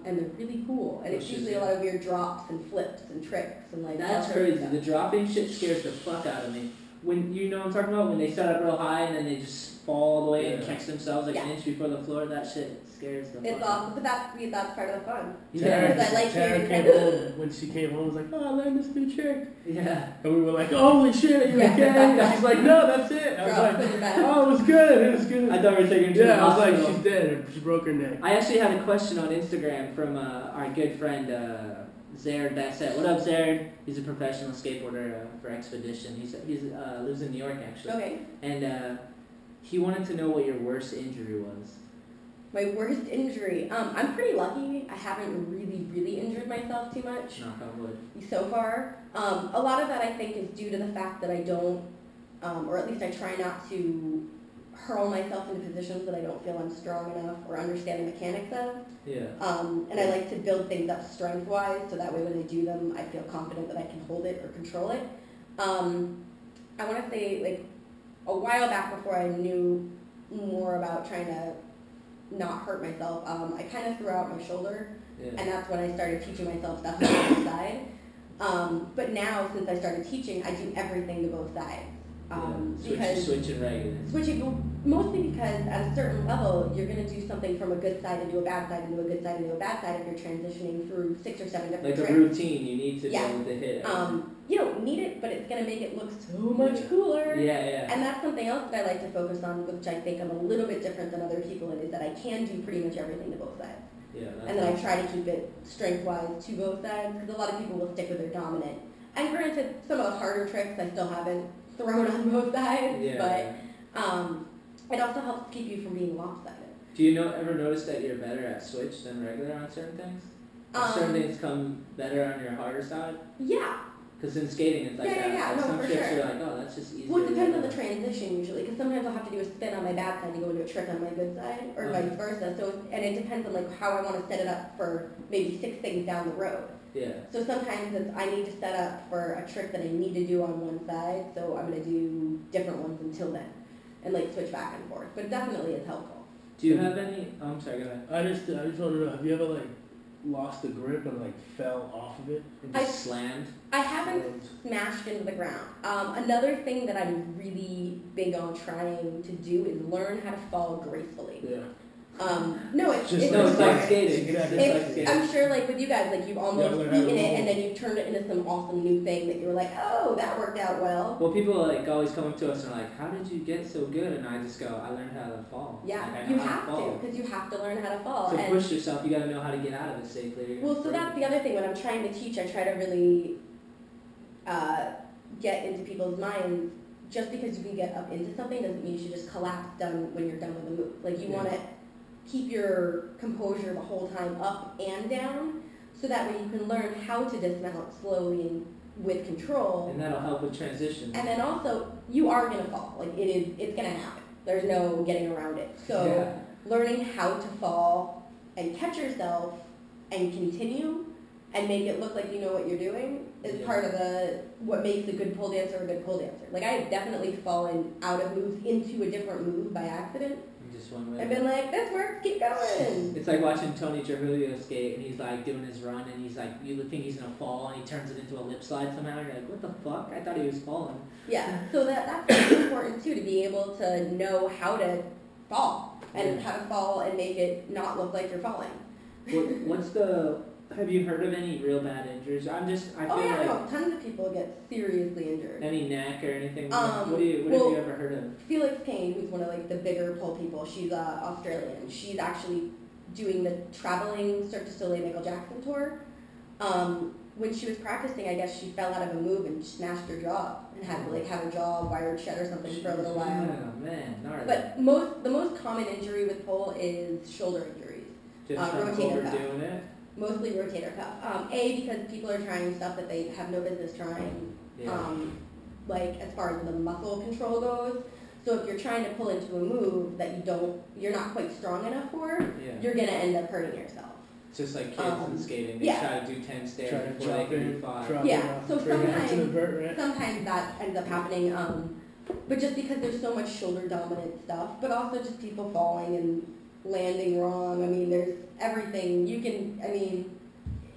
And they're really cool. And it's usually a lot of weird drops and flips and tricks and like. That's crazy. The dropping shit scares the fuck out of me. When you know what I'm talking about, when they start up real high and then they just fall all the way and catch themselves like an inch before the floor, that shit scares the fuck out. It's awesome, but that's part of the fun. Yeah. Because I like Tara came home, when she came home, was like, oh, I learned this new trick. Yeah. And we were like, holy shit, are you okay? And she's like, no, that's it. I was like, oh, it was good, it was good. I thought we were taking her to the I was like, hospital. she's dead. She broke her neck. I actually had a question on Instagram from our good friend Zared Bassett. What up, Zared? He's a professional skateboarder for Expedition. He's lives in New York actually. Okay. And he wanted to know what your worst injury was. My worst injury. I'm pretty lucky. I haven't really injured myself too much. Knock on wood. So far. A lot of that I think is due to the fact that I don't, or at least I try not to hurl myself into positions that I don't feel I'm strong enough or understand the mechanics of. Yeah. And I like to build things up strength-wise, so that way when I do them, I feel confident that I can hold it or control it. I want to say, like, a while back before I knew more about trying to not hurt myself, I kind of threw out my shoulder, and that's when I started teaching myself stuff on the side. But now, since I started teaching, I do everything to both sides. Switching regular. Mostly because at a certain level, you're going to do something from a good side into a bad side into a good side into a bad side if you're transitioning through 6 or 7 different like tricks. a routine, you need to be able to hit. You don't need it, but it's going to make it look so much cooler. Yeah. And that's something else that I like to focus on, which I think I'm a little bit different than other people in, is that I can do pretty much everything to both sides. Yeah. And then I try to keep it strength-wise to both sides, because a lot of people will stick with their dominant. And granted, some of the harder tricks I still haven't thrown on both sides, but it also helps keep you from being lopsided. Do you ever notice that you're better at switch than regular on certain things? Certain things come better on your harder side? Yeah. Because in skating it's like that. Like some for tricks sure. you're like, oh, that's just easier. Well, it depends on the transition usually, because sometimes I'll have to do a spin on my bad side to go into a trick on my good side, or vice versa. So, and it depends on like how I want to set it up for maybe 6 things down the road. Yeah. So sometimes I need to set up for a trick that I need to do on one side, so I'm going to do different ones until then, and like switch back and forth. But it definitely is helpful. Do you have any? Oh, I'm sorry. Go ahead. I just want to know, have you ever like lost the grip and like fell off of it? And just slammed? I haven't smashed into the ground. Another thing that I'm really big on trying to do is learn how to fall gracefully. Yeah. No, it's like skating. I'm sure, like with you guys, like you've almost beaten it, and then you've turned it into some awesome new thing that you were like, oh, that worked out well. Well, people like always come up to us and are like, how did you get so good? And I just go, I learned how to fall. Yeah, like, you have to, because you have to learn how to fall. To push yourself, you got to know how to get out of it safely. Well, so that's the other thing. When I'm trying to teach, I try to really get into people's minds. Just because you can get up into something doesn't mean you should just collapse down when you're done with the move. Like you want to keep your composure the whole time up and down, so that way you can learn how to dismount slowly and with control. And that'll help with transition. And then also, you are going to fall. Like it's going to happen. There's no getting around it. So learning how to fall and catch yourself and continue and make it look like you know what you're doing is part of what makes a good pole dancer a good pole dancer. Like I have definitely fallen out of moves into a different move by accident. I've been like, this works, keep going. It's like watching Tony Trujillo skate, and he's like doing his run, and he's like, you think he's gonna fall, and he turns it into a lip slide somehow, and you're like, what the fuck? I thought he was falling. Yeah, so that's important too, to be able to know how to fall, and how to fall and make it not look like you're falling. Have you heard of any real bad injuries? I feel like tons of people get seriously injured. Any neck or anything? What have you ever heard of? Felix Payne, who's one of like the bigger pole people, she's Australian. She's actually doing the traveling Cirque du Soleil Michael Jackson tour. When she was practicing, I guess she fell out of a move and smashed her jaw and had to like have her jaw wired shut or something for a little while. Oh man, gnarly. But the most common injury with pole is shoulder injuries. Just rotator cuff. overdoing it. Mostly rotator cuff. Because people are trying stuff that they have no business trying. Like as far as the muscle control goes. So if you're trying to pull into a move that you're not quite strong enough for, you're gonna end up hurting yourself. Just like kids in skating, they yeah. try to do 10 stairs Try to before they drop can in, do 5. drop Yeah, it so off, bring it to the vert, right? sometimes that ends up happening, but just because there's so much shoulder dominant stuff, but also just people falling and landing wrong. I mean, there's everything you can. I mean,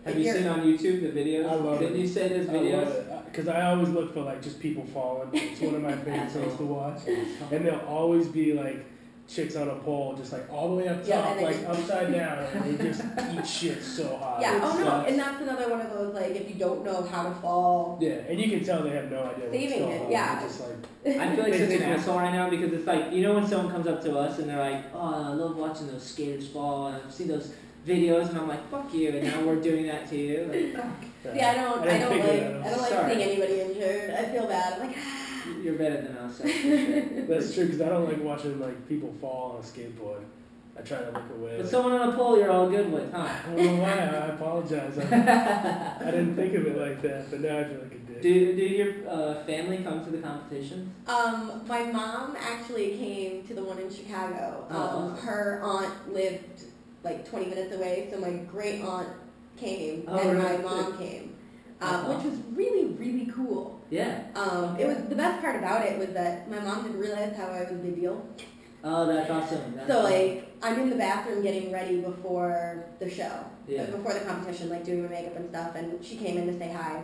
Have you seen on YouTube the videos? I love Didn't it. you say there's I love videos? it. Because I always look for like just people falling. It's one of my favorite things to watch. And there'll always be like chicks on a pole, just like all the way up Yeah, top, and they like just- upside down, and they just eat shit so hard. yeah. It Oh no, sucks. and that's another one of those like if you don't know how to fall, Yeah, and you can tell they have no idea what's Saving going it, on. yeah. They're just like, I feel like They such an think we're- asshole right now because it's like, you know when someone comes up to us and they're like, oh, I love watching those skaters fall and I've seen those videos and I'm like, fuck you, and now we're doing that to you. Like, fuck. see, I don't didn't think of that. like Sorry. seeing anybody injured. I feel bad. I'm like, You're better than us. That's for sure. That's true, because I don't like watching like people fall on a skateboard. I try to look away. But Like, someone on a pole you're all good with, huh? I don't know why. I apologize. I didn't think of it like that, but now I feel like a dick. Do your family come to the competitions? my mom actually came to the one in Chicago. Oh. Her aunt lived like 20 minutes away, so my great aunt came Oh, and right. my mom came, That's which was really, really cool. Yeah. It was the best part about it was that my mom didn't realize how I was a big deal. Oh, that's awesome. That's So awesome. like I'm in the bathroom getting ready before the show, Yeah. before the competition, like doing my makeup and stuff, and she came in to say hi.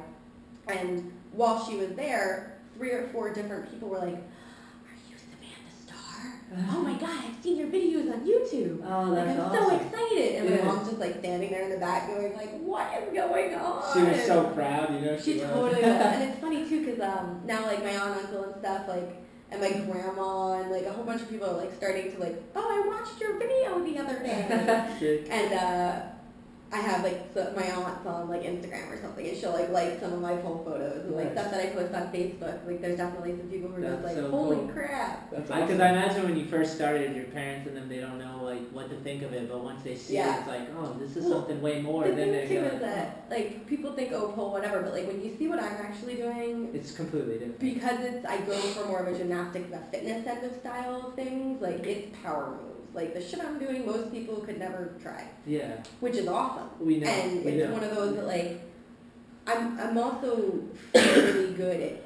And while she was there, 3 or 4 different people were like, "Are you Samantha Starr? Oh my God, I've seen your videos on YouTube. Oh, Like, that's I'm awesome. so excited!" And my Yeah. mom's just like standing there in the back, going like, "What is going on?" She was so proud, you know. She was. totally was. And it's funny too, because now like my aunt, uncle, and stuff, like, and my grandma, and like a whole bunch of people are like starting to like, "Oh, I watched your video the other day." Sick. And I have like my aunt's on like Instagram or something, and she'll like some of my pole photos and like Nice. stuff that I post on Facebook. Like there's definitely some people who are just That's like, so "Holy cool. crap!" That's Because awesome. I imagine when you first started, your parents and them, they don't know like what to think of it, but once they see Yeah. it, it's like, oh, this is Well, something way more. The And then thing they too go, is that like people think, "Oh, pole, whatever," but like when you see what I'm actually doing, it's completely different. because I go for more of a gymnastics, a fitness end of style of things. Like it's power moves. Like the shit I'm doing, most people could never try, Yeah, which is awesome. we know. And we it's know. one of those that like, I'm also really good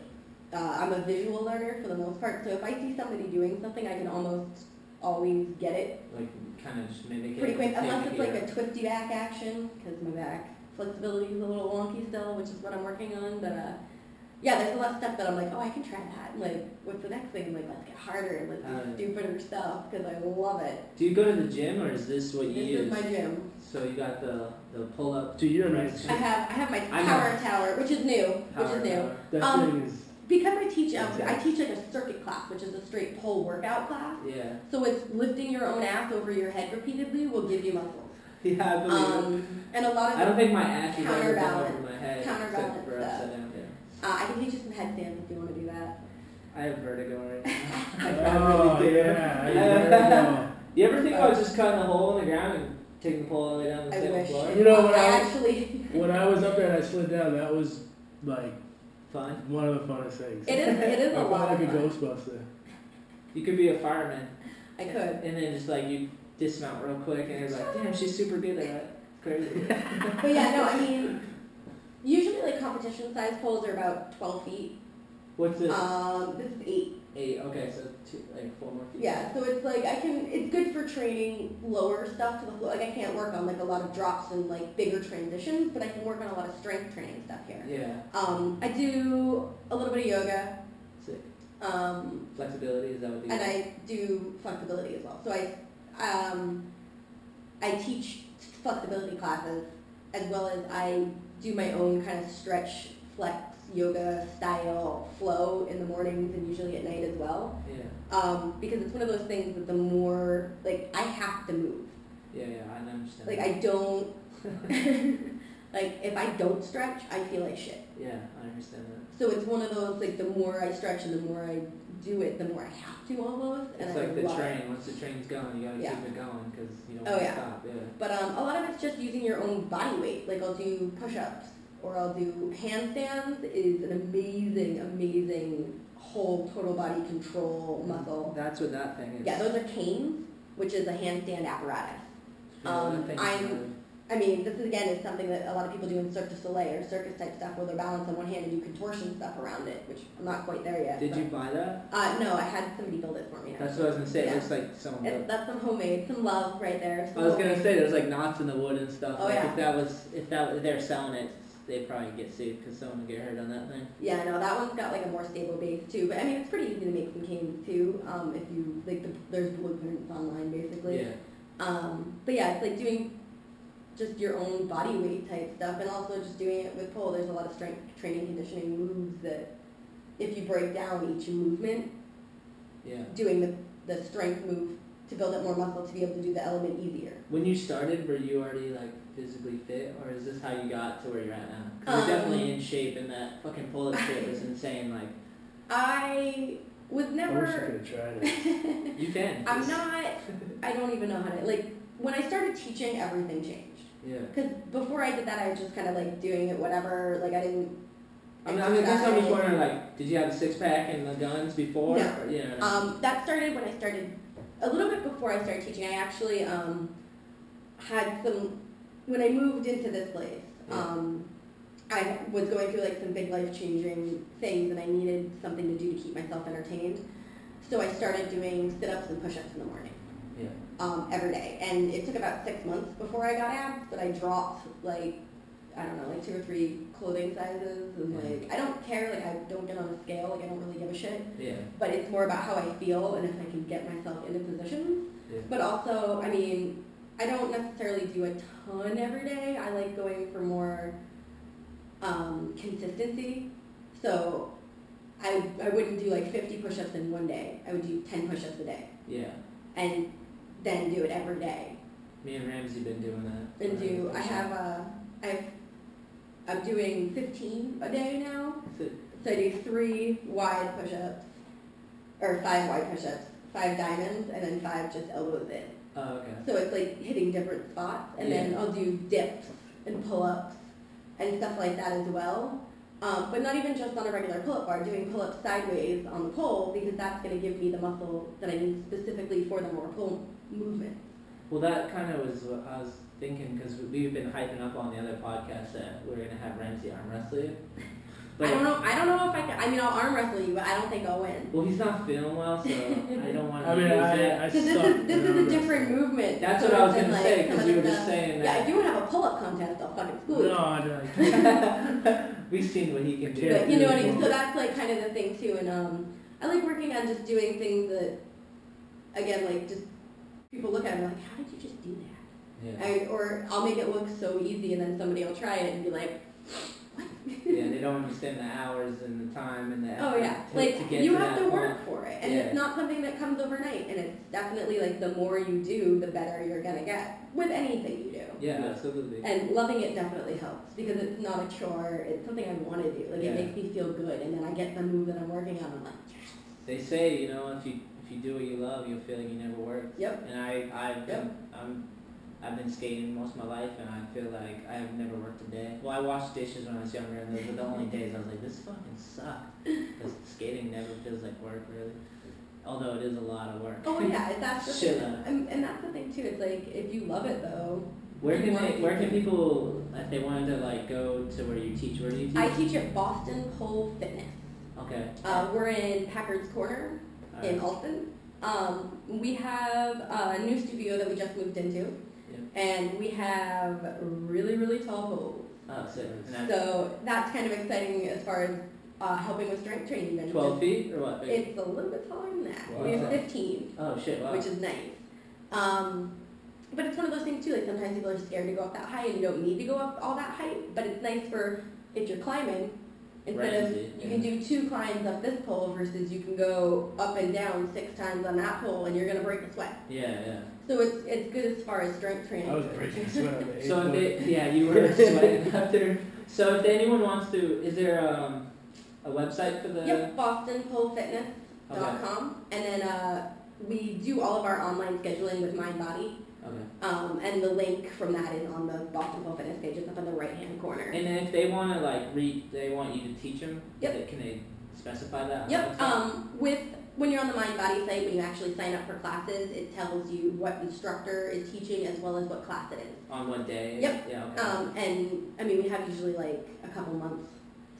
at, I'm a visual learner for the most part, so if I see somebody doing something, I can almost always get it Like kind of just mimic it. pretty quick, take unless it it's like here. a twisty back action, because my back flexibility is a little wonky still, which is what I'm working on, but yeah, there's a lot of stuff that I'm like, oh, I can try that, and like, what's the next thing? I'm like, let's get harder, and let's do stupider stuff, because I love it. Do you go to the gym or is this what you This use? is my gym. So you got the pull up. Do you press. I have my I know. power tower, which is new, Power tower. That thing is. Because I teach Exactly. like a circuit class, which is a straight pole workout class. Yeah. So it's lifting your own ass over your head repeatedly will give you muscles. Yeah, I believe it. And a lot of I don't think my ass is ever gone counterbalance- over my head counterbalance except for stuff. upside down. Yeah. I can teach you some headstands if you want to do that. I have vertigo right now. Oh, I really do. yeah. I know. You ever think about just cutting a hole in the ground and taking the pole all the way down the I second wish. floor? You know, I actually, When I was up there and I slid down, that was like Fun. one of the funnest things. it is I a felt lot like of a fun. Ghostbuster. You could be a fireman. I could. And then just like you dismount real quick and you're like, damn, she's super good at that. Crazy. But yeah, no, I mean, usually like competition size poles are about 12 feet. What's this? This is 8. 8. Okay, so 4 more feet. Yeah, so it's like it's good for training lower stuff to the floor. Like I can't work on like a lot of drops and like bigger transitions, but I can work on a lot of strength training stuff here. Yeah. I do a little bit of yoga, Sick. and Flexibility, is that what you I do flexibility as well. So I teach flexibility classes as well as I do my own kind of stretch, flex, yoga style flow in the mornings and usually at night as well. Yeah. Because it's one of those things that the more, like, I have to move. Yeah, I understand. Like, I don't, like, if I don't stretch, I feel like shit. Yeah, I understand that. So it's one of those, like, the more I stretch and the more I do it, the more I have to almost. And It's I like the love it. train. Once the train's going, you gotta Yeah. keep it going because you don't Oh, want to yeah. stop. Yeah. But a lot of it's just using your own body weight. Like, I'll do push-ups or I'll do handstands is an amazing, amazing whole total body control muscle. That's what that thing is. Yeah, those are canes, which is a handstand apparatus. Yeah, that thing is I'm good. I mean, this is again is something that a lot of people do in Cirque du Soleil or circus type stuff where they're balanced on one hand and do contortion stuff around it, which I'm not quite there yet. Did you buy that? No, I had somebody build it for me. That's what I was gonna say. Yeah. It looks like someone. That's some homemade, some love right there. I was gonna say there's like knots in the wood and stuff. Oh, like yeah. if they're selling it, they'd probably get sued because someone would get hurt on that thing. Yeah, no, that one's got like a more stable base too. But I mean, it's pretty easy to make some canes too. If you like, there's blueprints online basically. Yeah. But yeah, it's like doing just your own body weight type stuff, and also just doing it with pole. There's a lot of strength training, conditioning moves that if you break down each movement, Yeah. doing the strength move to build up more muscle to be able to do the element easier. When you started, were you already like physically fit, or is this how you got to where you're at now? Because you're definitely in shape, and that fucking pull-up shit was insane. Like, I was never. I wish I could have tried it. you can. I'm not. I don't even know how to like. When I started teaching, everything changed. Yeah. Because before I did that, I was just kind of like doing it whatever. Like I didn't. I mean, I guess I'm just wondering, like, did you have a six-pack and the guns before? No. Or, you know, That started when I started. A little bit before I started teaching, I actually had some. When I moved into this place, I was going through like some big life-changing things, and I needed something to do to keep myself entertained. So I started doing sit-ups and push-ups in the morning. Yeah. Every day, and it took about 6 months before I got abs, but I dropped like, I don't know, like 2 or 3 clothing sizes, and like, I don't care, like I don't get on a scale, like I don't really give a shit, Yeah. but it's more about how I feel and if I can get myself into positions, Yeah. but also, I mean, I don't necessarily do a ton every day. I like going for more consistency, so I wouldn't do like 50 push-ups in one day. I would do 10 push-ups a day. Yeah. And then do it every day. Me and Ramsey been doing that. And I'm doing 15 a day now. So I do 3 wide push-ups, or 5 wide push-ups, 5 diamonds, and then 5 just elbows in. Oh, okay. So it's like hitting different spots, and then I'll do dips and pull-ups and stuff like that as well. But not even just on a regular pull-up bar, doing pull-ups sideways on the pole, because that's going to give me the muscle that I need specifically for the more pull movement. Well, that kind of was what I was thinking, because we've been hyping up on the other podcast that we're going to have Ramsey arm wrestle you. But I don't know if I can. I mean, I'll arm wrestle you, but I don't think I'll win. Well, he's not feeling well, so I don't want to I mean, I Because this is a different movement. That's so what I was going to like, say, because you were some of just the- saying Yeah, that. if you want to have a pull-up contest, I'll fucking school you. No, I don't. We've seen what he can do. But you know what I mean? So that's like kind of the thing too, and I like working on just doing things that, again, like just people look at me like, how did you just do that? Yeah. Or I'll make it look so easy, and then somebody will try it and be like, what? Yeah, they don't understand the hours and the time and the effort. Oh yeah, to like get you to have that to point. work for it, and Yeah. it's not something that comes overnight, and it's definitely like the more you do, the better you're gonna get with anything you do. Yeah, absolutely. And loving it definitely helps because it's not a chore. It's something I want to do. Like Yeah. it makes me feel good, and then I get the move that I'm working on. I'm like, yes. They say, you know, if you do what you love, you'll feel like you never worked. Yep. And I've been skating most of my life, and I feel like I've never worked a day. Well, I washed dishes when I was younger, and those were the only days I was like, this fucking sucked. Because skating never feels like work, really. Although it is a lot of work. Oh yeah, that's the Shit. thing. And that's the thing too. It's like if you love it though. Where you wanna can keep people, if they wanted to like go to where you teach, where do you teach? I teach at Boston Pole Fitness. Okay. We're in Packard's Corner in Alston. We have a new studio that we just moved into, and we have really, really tall poles. Oh, sick. So that's kind of exciting as far as helping with strength training. Then 12 feet or what? It's a little bit taller than that. Wow. We have 15, Oh shit! Wow. which is nice. But it's one of those things too. Like sometimes people are scared to go up that high, and you don't need to go up all that height. But it's nice for if you're climbing. Instead of, you can do 2 climbs up this pole versus you can go up and down 6 times on that pole, and you're gonna break a sweat. Yeah. So it's good as far as strength training. I was breaking sweat on the So eighth if you were sweating after. So if anyone wants to, is there a website for the? Yep, BostonPoleFitness.com, and then we do all of our online scheduling with MindBody. Okay. And the link from that is on the Boston Pole Fitness page. It's up in the right-hand corner. And then if they want to like they want you to teach them. Yep. Can they specify that? Yep. when you're on the Mind Body site, when you actually sign up for classes, it tells you what instructor is teaching as well as what class it is. On what day? Yep. Yeah, okay. And I mean, we have usually like a couple months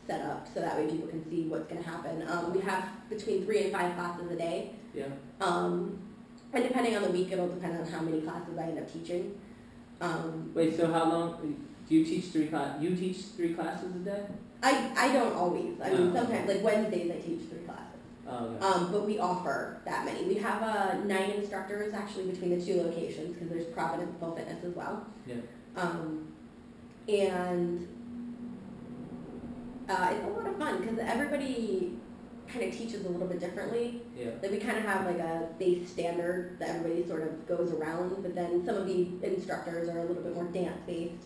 set up so that way people can see what's going to happen. We have between 3 and 5 classes a day. Yeah. And depending on the week, it'll depend on how many classes I end up teaching. Wait, so how long do you teach 3 classes? You teach 3 classes a day? I don't always. I mean, Oh. sometimes, like Wednesdays, I teach 3 classes. Oh, okay. But we offer that many. We have 9 instructors actually between the 2 locations because there's Providence Full Fitness as well. Yeah. And it's a lot of fun because everybody kind of teaches a little bit differently. Yeah. Like we kind of have like a base standard that everybody sort of goes around, but then some of the instructors are a little bit more dance based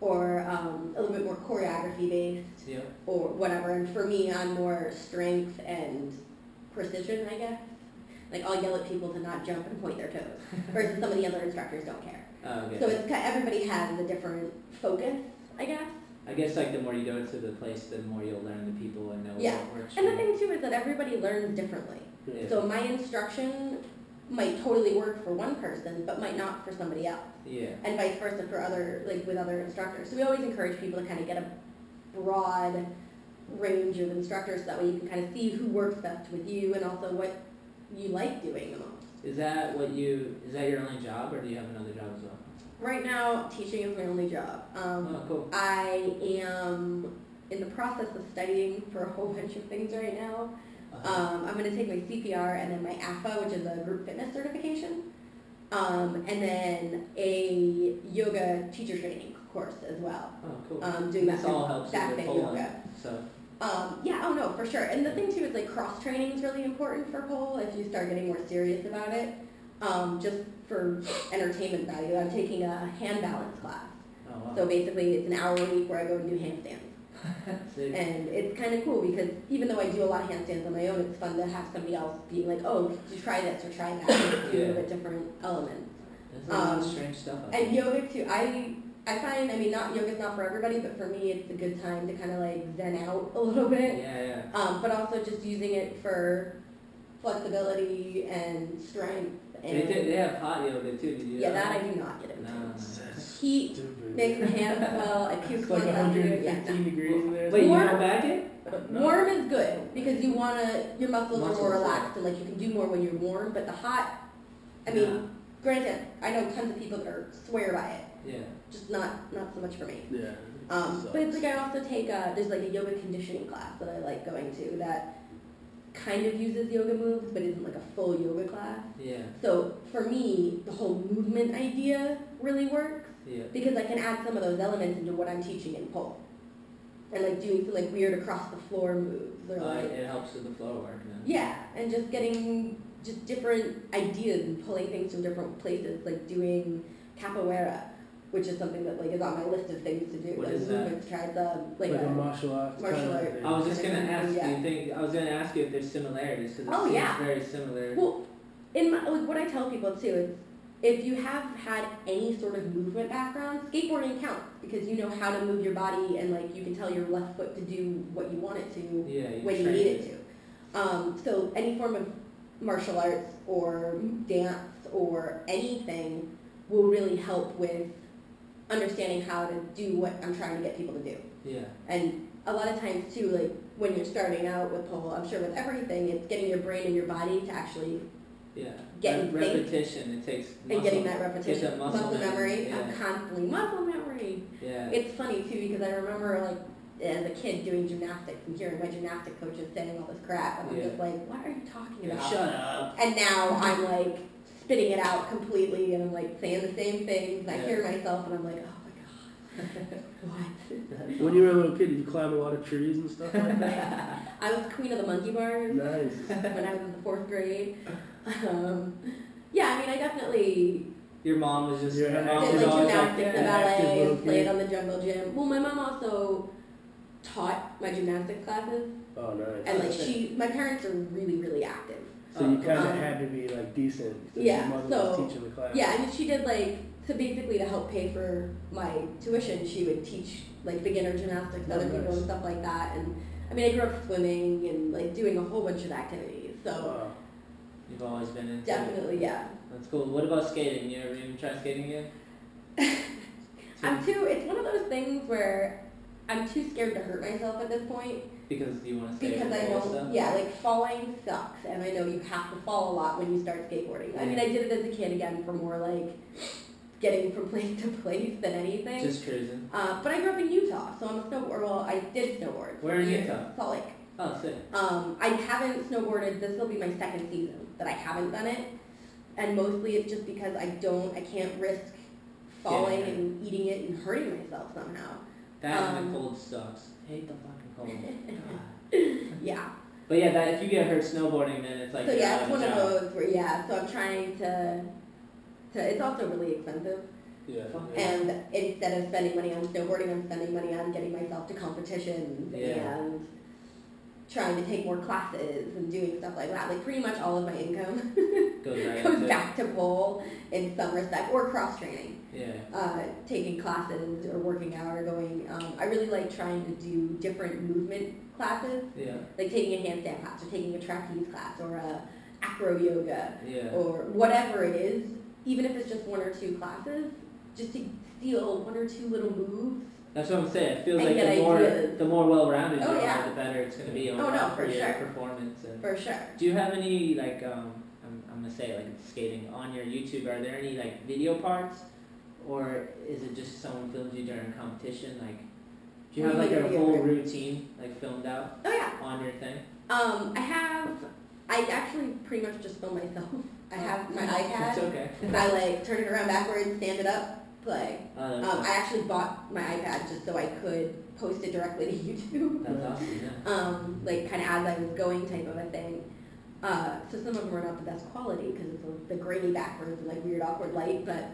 or a little bit more choreography based. Yeah. Or whatever. And for me, I'm more strength and precision, I guess. Like I'll yell at people to not jump and point their toes, versus some of the other instructors don't care. Oh, okay. So it's everybody has a different focus, I guess. I guess like the more you go to the place, the more you'll learn the people and know Yeah. what works. And the for you. thing too is that everybody learns differently. Yeah. So my instruction might totally work for one person, but might not for somebody else. Yeah. And vice versa for other, like with other instructors. So we always encourage people to kind of get a broad range of instructors so that way you can kind of see who works best with you and also what you like doing the most. Is that your only job or do you have another job as well? Right now, teaching is my only job. Oh, cool. I am in the process of studying for a whole bunch of things right now. I'm going to take my CPR and then my AFA, which is a group fitness certification, and then a yoga teacher training course as well. Oh, cool. Doing This that all helps back with the bend pole, yoga. so. Yeah, oh no, for sure. And the thing too is like cross training is really important for pole if you start getting more serious about it. Just for entertainment value, I'm taking a hand balance class. Oh, wow. So basically it's an hour a week where I go and do handstands. Sick. And it's kind of cool because even though I do a lot of handstands on my own, it's fun to have somebody else be like, oh, you try this or try that. Do a little bit different elements. There's a lot of strange stuff out And there. yoga too, I find, I mean, yoga's not for everybody, but for me it's a good time to kind of like zen out a little bit. Yeah. But also just using it for flexibility and strength. And They have hot yoga too, did you yeah, know that I do not get into. No. Heat Stupid. makes my hands swell. I puke It's like once after it. 115 degrees in there. Wait, you Warm- don't back it? Warm is good because you your muscles are more Muscles, relaxed and like you can do more when you're warm. But the hot, I mean, granted, I know tons of people that swear by it. Yeah. Just not so much for me. Yeah. But it's like I also take there's like a yoga conditioning class that I like going to that kind of uses yoga moves but isn't like a full yoga class. Yeah. So for me, the whole movement idea really works Yeah. because I can add some of those elements into what I'm teaching in pole. And like doing some like weird across the floor moves or like It helps with the floor work. yeah, and just getting just different ideas and pulling things from different places, like doing capoeira, which is something that like is on my list of things to do. What like is that? movements, tried the Like a martial arts. martial kind of art. thing. I was just gonna ask. Yeah. I was gonna ask you if there's similarities because it Oh, seems yeah. very similar. Well, in my, like what I tell people too is, if you have had any sort of movement background, skateboarding counts because you know how to move your body and like you can tell your left foot to do what you want it to Yeah. when you train need it to. So any form of martial arts or dance or anything will really help with understanding how to do what I'm trying to get people to do. Yeah. And a lot of times too, like when you're starting out with pole, I'm sure with everything, it's getting your brain and your body to actually Yeah. Get in sync. repetition. It takes. and getting muscle- that repetition, Get that muscle memory. Yeah. I'm constantly muscle memory. Yeah. It's funny too because I remember like as a kid doing gymnastics and hearing my gymnastic coaches saying all this crap, and I'm Yeah. just like, what are you talking Yeah, about? shut up. And now I'm like spitting it out completely, and I'm like saying the same things, and I Yeah. hear myself, and I'm like, oh my god, what? When you were a little kid, did you climb a lot of trees and stuff like that? I was queen of the monkey bars Nice. when I was in the 4th grade. Yeah, I mean, I definitely Your mom was just. Yeah. Your did mom was like always gymnastics and active ballet little and played kid. on the jungle gym. Well, my mom also taught my gymnastics classes, Oh, nice. and like my parents are really, really active. So you kind of Um, had to be like decent. Since yeah, Your mother so- was teaching the class. Yeah, I mean, she did like, so basically to help pay for my tuition, she would teach like beginner gymnastics to Oh, other people nice. and stuff like that. And I mean, I grew up swimming and like doing a whole bunch of activities. So Wow. You've always been into it? Definitely, yeah. That's cool. What about skating? You ever even try skating again? It's one of those things where I'm too scared to hurt myself at this point. Because you want to stay Because I with know, stuff? yeah, like falling sucks, and I know you have to fall a lot when you start skateboarding. I mean, I did it as a kid again for more like getting from place to place than anything. Just cruising. But I grew up in Utah, so I'm a snowboarder. Well, I did snowboard. Where in Utah? Salt Lake. Oh, sick. I haven't snowboarded. This will be my second season that I haven't done it, and mostly it's just because I can't risk falling and eating it and hurting myself somehow. That and the cold sucks. Hate the fucking cold. God. Yeah. But yeah, if you get hurt snowboarding, then it's like. So yeah, it's one of those where so I'm trying to. It's also really expensive. Yeah. And instead of spending money on snowboarding, I'm spending money on getting myself to competitions and trying to take more classes and doing stuff like that. Like pretty much all of my income goes back to bowl in some respect, or cross training. Yeah. Taking classes or working out or going. I really like trying to do different movement classes. Yeah. Like taking a handstand class or taking a trapeze class or a acro yoga or whatever it is. Even if it's just one or two classes, just to steal one or two little moves. That's what I'm saying. It feels And like get the more well-rounded you yeah. are, the better it's going to be for your sure. performance. And For sure. do you have any like I'm gonna say like skating on your YouTube? Are there any like video parts, or is it just someone filmed you during competition? Like, do you have like a whole routine like filmed out? Oh yeah. On your thing. I actually pretty much just film myself. I have my iPad. That's okay. I like turn it around backwards, stand it up, play. That's I actually bought my iPad just so I could post it directly to YouTube. That's awesome. Yeah. Like kind of as I was going type of a thing. So some of them are not the best quality because it's the grainy backwards and like weird awkward light, but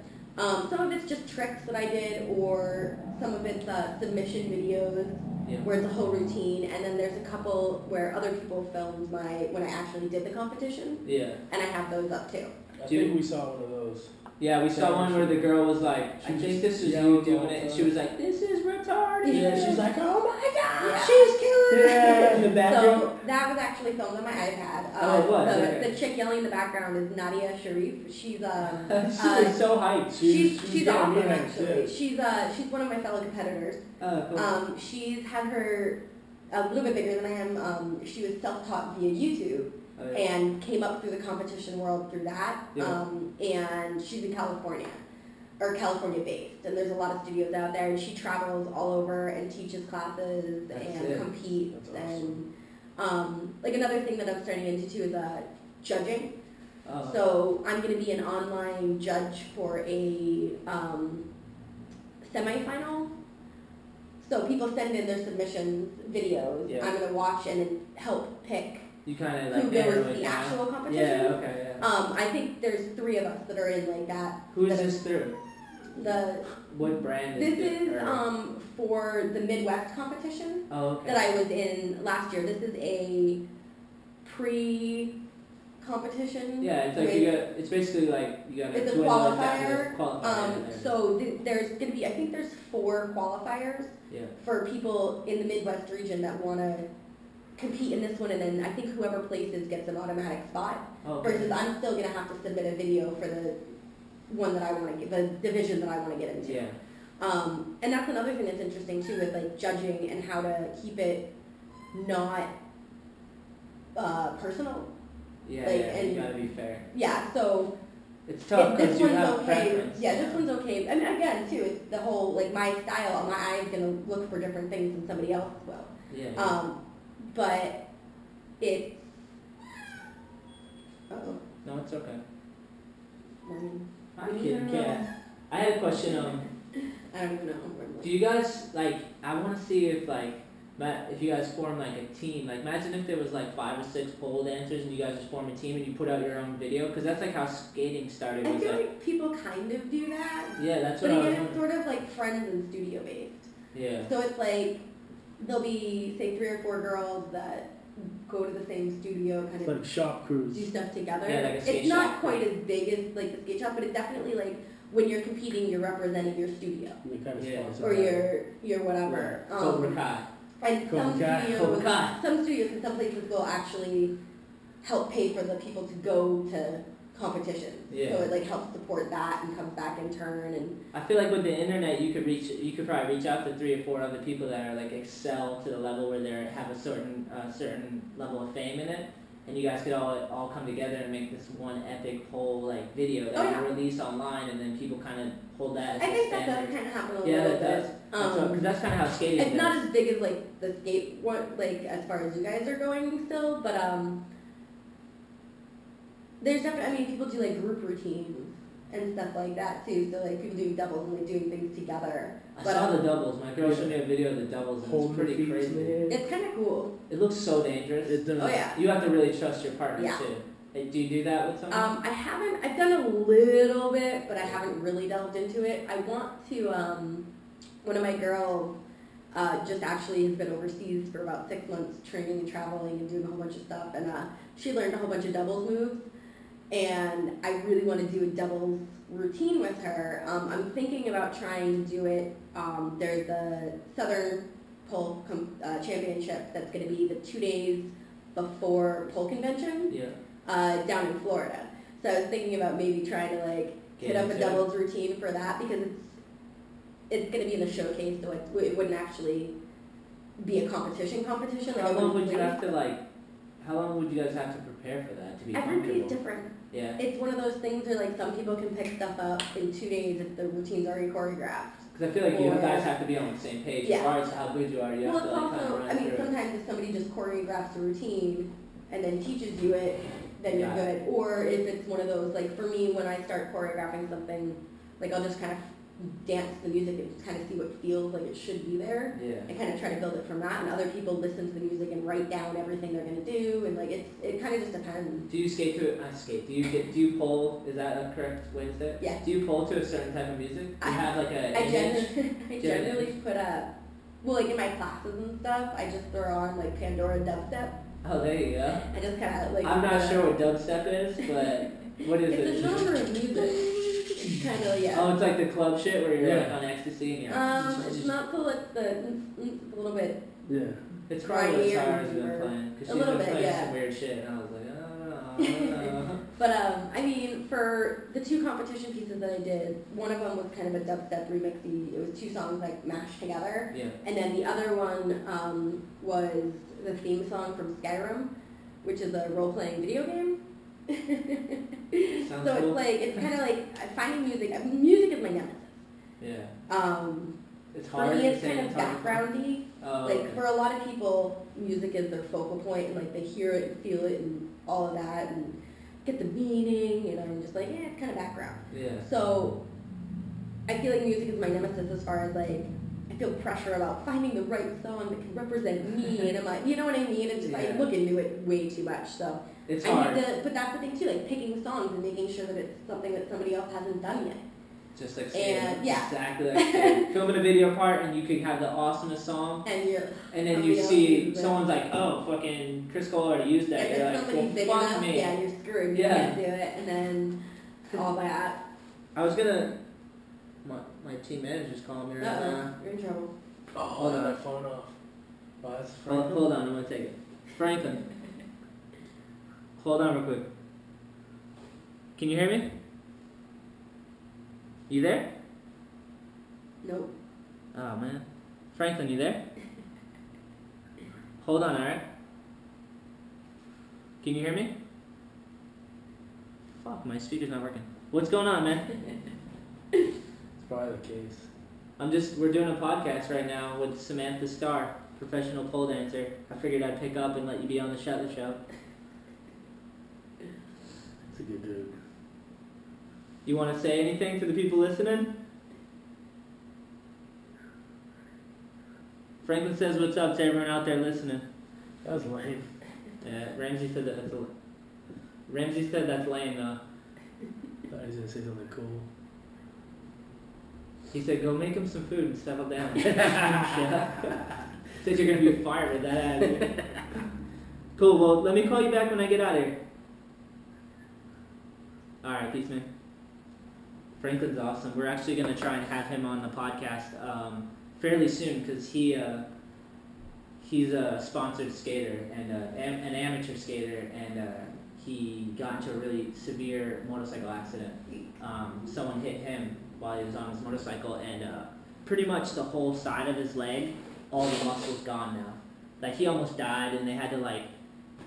some of it's just tricks that I did, or some of it's submission videos where it's a whole routine, and then there's a couple where other people filmed when I actually did the competition. Yeah. And I have those up too. I think we saw one of those. Yeah, we saw one where the girl was like, I think this is you doing it, and she was like, this is retarded. Yeah, she's like, oh my god, Yeah. she's killing it. Yeah, in the background. So that was actually filmed on my iPad. Oh, it was? The chick yelling in the background is Nadia Sharif. She's she was so hyped. she's awesome nice, actually. yeah. She's one of my fellow competitors. Cool. She's had her a little bit bigger than I am. She was self-taught via YouTube. And came up through the competition world through that. And she's in California based, and there's a lot of studios out there, and she travels all over and teaches classes competes. Awesome. And like another thing that I'm starting into too is judging. Oh. So I'm going to be an online judge for a semifinal. So people send in their submissions videos. I'm going to watch and then help pick You kind of like who goes to the actual competition. Yeah, okay, yeah. I think there's 3 of us that are in like that. Who is this through? What brand is This it? is for the Midwest competition okay. that I was in last year. This is a pre-competition. Yeah, it's like it's basically like you got it's a qualifier. Qualifier. So there's going to be, I think there's 4 qualifiers for people in the Midwest region that want to compete in this one, and then I think whoever places gets an automatic spot. Okay. Versus I'm still going to have to submit a video for the one that I want to get, the division that I want to get into. Yeah. And that's another thing that's interesting too with like judging and how to keep it not personal. Yeah, like, and you gotta be fair. Yeah, so it's tough this because you one's have okay. preference. Yeah, this one's okay. I mean, again, too, it's the whole like my style. My eye's gonna look for different things than somebody else will. Yeah. But it's. No, it's okay. I'm kidding, I had a question. I don't even know. Do you guys like? I want to see if like, if you guys form like a team. Like, imagine if there was like 5 or 6 pole dancers and you guys just form a team and you put out your own video, because that's like how skating started. I feel like people kind of do that. Yeah, that's what but I was. But again, it's sort of like friends and studio based. Yeah. So it's like there'll be say 3 or 4 girls that go to the same studio, kind It's of like shop crews. do stuff together. Yeah, like a skate it's not shop. quite as big as like the skate shop, but it's definitely like when you're competing, you're representing your studio And they kind of Yeah. sponsor or that. your whatever. Cobra Kai. And Cobra some Kai. studios, Cobra Kai. some studios in some places will actually help pay for the people to go to competitions. Yeah. So it like helps support that and comes back in turn. And I feel like with the internet, you could probably reach out to 3 or 4 other people that are like excel to the level where they have a certain level of fame in it, and you guys could all come together and make this one epic whole like video that you release online, and then people kind of hold that as I a think that standard. does kind of happen a Yeah, little that does. bit. Because that's kind of how skating It's is. not as big as like the skate one, like as far as you guys are going still, but there's definitely, I mean, people do like group routines and stuff like that too. So like people do doubles and like doing things together. I But, saw the doubles. My girl showed me a video of the doubles, and it's pretty crazy. It's kind of cool. It looks so dangerous. It does. Oh yeah. You have to really trust your partner Yeah. too. Hey, do you do that with someone? I've done a little bit, but I haven't really delved into it. I want to, one of my girls just actually has been overseas for about 6 months training and traveling and doing a whole bunch of stuff, and she learned a whole bunch of doubles moves, and I really want to do a doubles routine with her. I'm thinking about trying to do it. There's the Southern Pole Championship that's going to be the 2 days before pole convention. Yeah. Down in Florida. So I was thinking about maybe trying to like hit up a doubles routine for that, because it's going to be in the showcase, so it wouldn't actually be a competition. How Like long would you have to how long would you guys have to prepare for that to be everybody's comfortable? different. Yeah. It's one of those things where like some people can pick stuff up in 2 days if the routine's already choreographed. Because I feel like you guys have to be on the same page as far as how good you are. You Well, have it's to like kind of also, run I mean, through it. sometimes if somebody just choreographs a routine and then teaches you it, then you're Yeah. good. Or if it's one of those, like for me, when I start choreographing something, like I'll just kind of dance the music and just kind of see what feels like it should be there. Yeah. And kind of try to build it from that. And other people listen to the music and write down everything they're going to do. And like it kind of just depends. Do you skate to it? Not skate. Do you pole? Is that a correct way to say it? Yeah. Do you pole to a certain type of music? Do you have like a I image? generally put well, like in my classes and stuff, I just throw on like Pandora dubstep. Oh, there you go. I just kind of like. I'm not sure what dubstep is, but what is It's it? a genre of music. It's kind of yeah. Oh, it's like the club shit where you're like Yeah. on ecstasy and you're. It's not so it's a little bit. Yeah. It's probably what Right Sarah's here, been playing because a she's little been bit, playing yeah. some weird shit, and I was like, oh. But I mean, for the 2 competition pieces that I did, one of them was kind of a dubstep remixy. It was 2 songs like mashed together, Yeah. and then the other one was the theme song from Skyrim, which is a role-playing video game. Sounds So cool. it's like it's kind of like finding music. Music is my nemesis. Yeah. It's For hard. me, it's to kind of backgroundy. Oh, Like okay. for a lot of people, music is their focal point, and like they hear it and feel it and all of that, and get the meaning. And I'm just like, yeah, it's kind of background. Yeah. So I feel like music is my nemesis as far as like I feel pressure about finding the right song that can represent me, and I'm like, you know what I mean? And just I Yeah. look into it way too much. So It's I hard. need to, but that's the thing too, like picking songs and making sure that it's something that somebody else hasn't done yet. Just like skating. And, yeah. Exactly like skating. Filming a video part and you could have the awesomest song, And you're and then Oh, you yeah, see but- someone's like, oh, fucking Chris Cole already used that. if You're it's like, somebody big well, fuck enough, me. yeah, you're screwed. You Yeah. can't do it, and then all that. I was gonna. My team manager's calling me right Uh-oh, now. you're in trouble. Oh, Hold on. my phone off. Oh, that's Hold on, I'm gonna take it. Franklin. Hold on real quick. Can you hear me? You there? Nope. Oh man. Franklin, you there? Hold on, alright? Can you hear me? Fuck, my speaker's not working. What's going on, man? It's probably the case. We're doing a podcast right now with Samantha Starr, professional pole dancer. I figured I'd pick up and let you be on the show. It's a good dude. You want to say anything to the people listening? Franklin says what's up to everyone out there listening. That was lame. Yeah, Ramsey said Ramsey said that's lame though. Thought he was gonna say something cool. He said go make him some food and settle down. Said you're gonna be fired with that attitude. Cool, well let me call you back when I get out of here. Alright, peace man. Franklin's awesome. We're actually gonna try and have him on the podcast fairly soon because he's a sponsored skater and an amateur skater, and he got into a really severe motorcycle accident. Someone hit him while he was on his motorcycle, and pretty much the whole side of his leg, all the muscle's gone now. Like, he almost died, and they had to, like,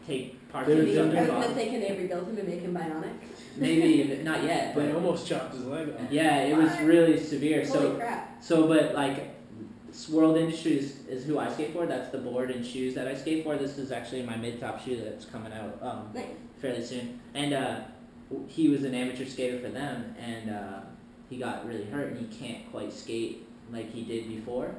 take parts of his I was other gonna body. say, can they rebuild him and make him bionic? Maybe, not yet, They but almost chopped his leg off. yeah, it was really severe. Holy crap. But like, World Industries is who I skate for. That's the board and shoes that I skate for. This is actually my mid-top shoe that's coming out Nice. fairly soon. And he was an amateur skater for them, and he got really hurt, and he can't quite skate like he did before.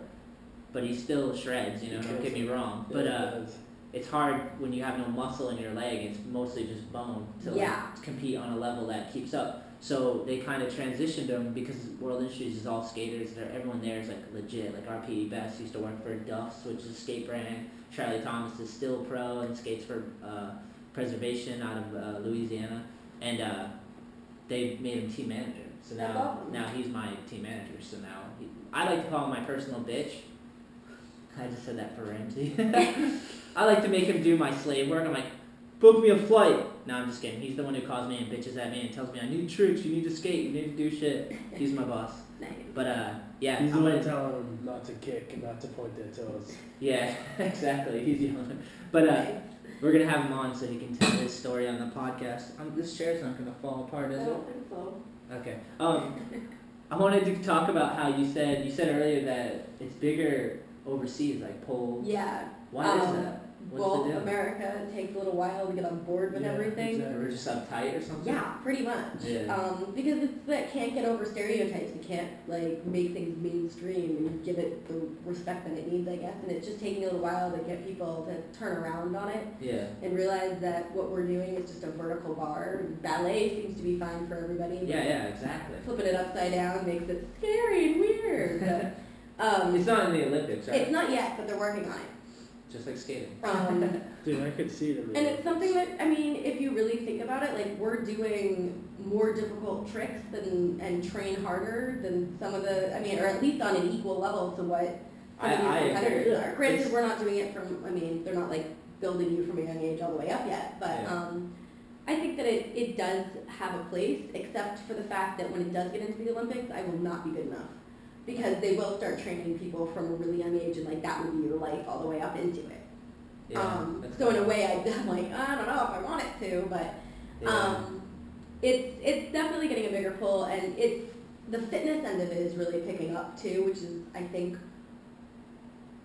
But he still shreds, you know, don't get me wrong. Yeah, But it does. it's hard when you have no muscle in your leg. It's mostly just bone to like, Yeah. compete on a level that keeps up. So they kind of transitioned him because World Industries is all skaters. Everyone there is like legit. Like our PE Best used to work for Duff's, which is a skate brand. Charlie Thomas is still pro and skates for Preservation out of Louisiana. And they made him team manager. So That's now, awesome. now he's my team manager. So now I like to call him my personal bitch. I just said that for Ramsey. I like to make him do my slave work. I'm like, book me a flight. No, I'm just kidding. He's the one who calls me and bitches at me and tells me I need tricks, you need to skate, you need to do shit. He's my boss. Nice. But yeah. He's the I'm one gonna- telling them not to kick and not to point their toes. Yeah, exactly. He's yelling. But we're gonna have him on so he can tell his story on the podcast. This chair's not gonna fall apart, I is it? don't think so. Okay. I wanted to talk about how you said earlier that it's bigger overseas, like pole. Yeah. Why is that? What's Well, the deal? America, it takes a little while to get on board with Yeah, everything. exactly. We're just uptight or something? Yeah, pretty much. Yeah. Because it's that can't get over stereotypes. You can't like make things mainstream and give it the respect that it needs, I guess. And it's just taking a little while to get people to turn around on it Yeah. and realize that what we're doing is just a vertical bar. Ballet seems to be fine for everybody. but Yeah, exactly. Flipping it upside down makes it scary and weird. But, It's not in the Olympics, right? it's not yet, but they're working on it. Just like skating. Dude, I could see it in the And it's something that, I mean, if you really think about it, like, we're doing more difficult tricks and train harder than some of the, I mean, or at least on an equal level to what some of I these competitors agree. are. Granted, It's- we're not doing it from, I mean, they're not, like, building you from a young age all the way up yet, but Yeah. I think that it does have a place, except for the fact that when it does get into the Olympics, I will not be good enough. Because they will start training people from a really young age, and, like, that would be your life all the way up into it. Yeah, that's So in a cool. way, I'm like, I don't know if I want it to, but Yeah. it's definitely getting a bigger pull, and the fitness end of it is really picking up too, which is, I think,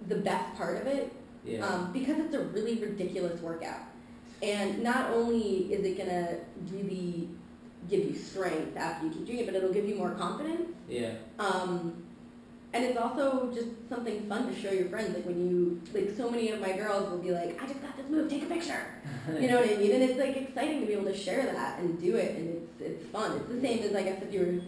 the best part of it, Yeah. because it's a really ridiculous workout. And not only is it gonna really give you strength after you keep doing it, but it'll give you more confidence. Yeah. And it's also just something fun to show your friends. Like when you, like so many of my girls will be like, I just got this move, take a picture. You know what I mean? And it's like exciting to be able to share that and do it, and it's fun. It's the same as, I guess, if you were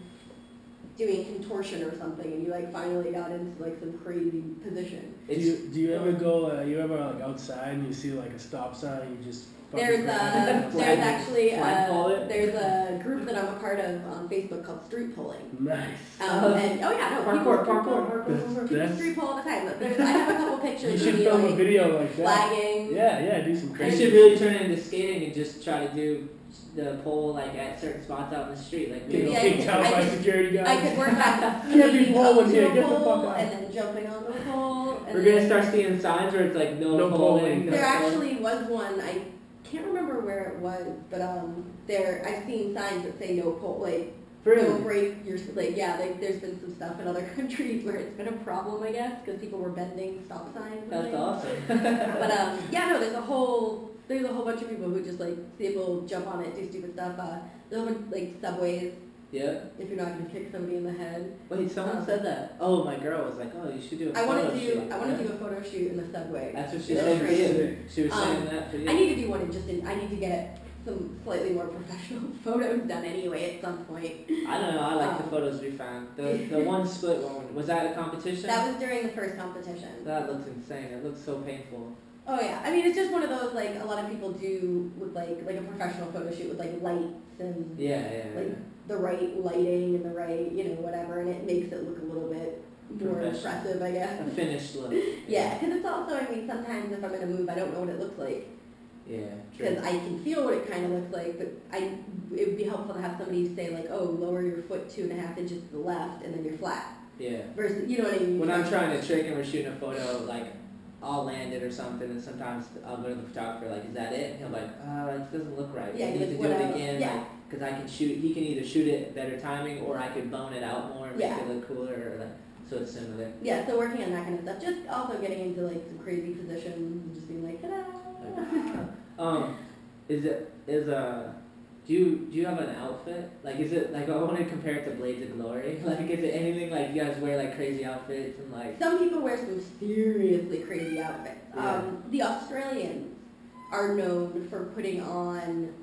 doing contortion or something and you like finally got into like some crazy position. Do you ever go, you ever like outside and you see like a stop sign and you just fucking There's grab it? there's actually Flagpole it? there's a group that I'm a part of on Facebook called Street Pulling. Nice. And oh yeah, no, Parkour. people street pull all the time. I have a couple You pictures should of me film a like video like that. flagging. Yeah, do some I crazy. should really turn it into skating and just try to do the pole like at certain spots out in the street. Like Get Yeah, kicked out I by could- security guys. I could work on Can't be fleeing up pulling to here, a get the fuck pole out. and then jumping onto a pole. And we're then- gonna start seeing signs where it's like no No polling. polling. no There polling. actually was one, I can't remember where it was, but I've seen signs that say no pole, like Really? don't break your, like yeah, like there's been some stuff in other countries where it's been a problem, I guess, because people were bending stop signs. and That's things. awesome. But yeah, no, there's a whole bunch of people who just like see people jump on it, do stupid stuff. There's a whole bunch, like subways, Yeah. if you're not gonna kick somebody in the head. Wait, someone said that. Oh, my girl was like, oh, you should do a I want photo to shoot. do a photo shoot in the subway. That's what she Yeah. said for you. Sick. She was saying that for you. I need to do one I need to get some slightly more professional photos done anyway at some point. I don't know. I like the photos we found. The one split one, was that a competition? That was during the first competition. That looks insane. It looks so painful. Oh yeah, I mean it's just one of those like a lot of people do with like a professional photo shoot with like lights and Yeah. like the right lighting and the right whatever, and it makes it look a little bit more Professional. impressive, I guess. A finished look. Yeah, because it's also, I mean, sometimes if I'm in a move, I don't know what it looks like. Yeah, Because true. I can feel what it kind of looks like, but it would be helpful to have somebody say like, oh, lower your foot 2.5 inches to the left, and then you're flat. Yeah. Versus, you know what I mean? When I'm trying to trick and we're shooting a photo, like, I'll land it or something, and sometimes I'll go to the photographer, like, is that it? And he'll be like, it doesn't look right. Yeah, I need to like, do what it else? again. Yeah. Because I can shoot, he can either shoot it better timing, or I could bone it out more and make Yeah. it look cooler, or like, so it's similar. Yeah, so working on that kind of stuff. Just also getting into like some crazy positions and just being like, ta-da! Do you have an outfit? Like, is it, like, I want to compare it to Blades of Glory. Like, is it anything like you guys wear, like, crazy outfits and, like... Some people wear some seriously crazy outfits. Yeah. The Australians are known for putting on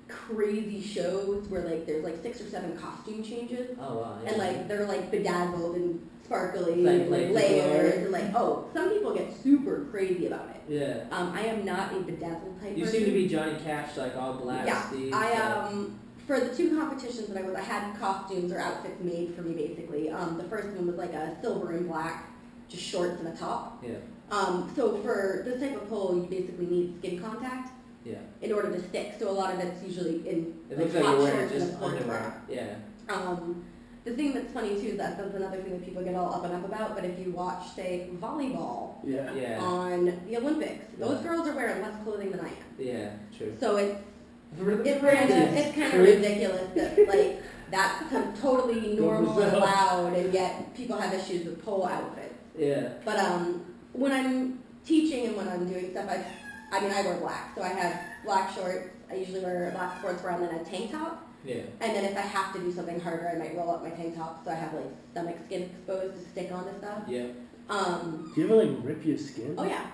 crazy shows where, like, there's, like, 6 or 7 costume changes. Oh, wow. Yeah. And, like, they're, like, bedazzled and sparkly Like and, like, Blades of layers. Glory. And, like, some people get super crazy about it. Yeah. I am not a bedazzled type You person. seem to be Johnny Cash, like, all black, Yeah, Steve. for the 2 competitions that I had costumes or outfits made for me basically. The first one was like a silver and black, just shorts and a top. Yeah. So for this type of pole, you basically need skin contact Yeah. in order to stick. So a lot of it's usually in It like looks like hot you're wearing shorts and a just sportswear. underwear. Yeah. The thing that's funny too is that's another thing that people get all up and up about. But if you watch, say, volleyball Yeah. Yeah. on the Olympics, those Yeah. girls are wearing less clothing than I am. Yeah, true. So it's It's kind of ridiculous that like that's totally normal and allowed, and yet people have issues with pole outfits. Yeah. But when I'm teaching and when I'm doing stuff, I wear black, so I have black shorts. I usually wear a black sportswear and then a tank top. Yeah. And then if I have to do something harder, I might roll up my tank top so I have like stomach skin exposed to stick onto stuff. Yeah. Do you ever like rip your skin? Oh yeah.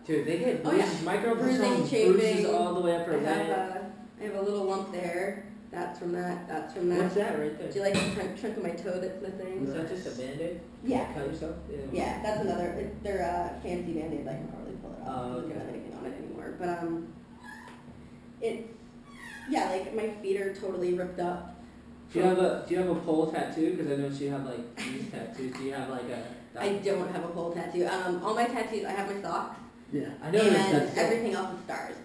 Dude, they get Oh, yeah. bruises. My girlfriend's Bruising, home shaving. bruises all the way up her I leg. have a little lump there. That's from that. That's from that. What's that right Do there? you like the chunk of my toe that's missing? Is that just a band-aid? Yeah. Cut yourself? Yeah. Yeah, that's another. They're fancy band-aids. I can probably pull it off. Oh, I don't okay. have anything on it anymore. But it's like my feet are totally ripped up. Do you have a pole tattoo? Because I noticed you have like these tattoos. Do you have like a? I don't have a pole tattoo. All my tattoos, I have my socks. Yeah. I noticed and that. everything else is stars.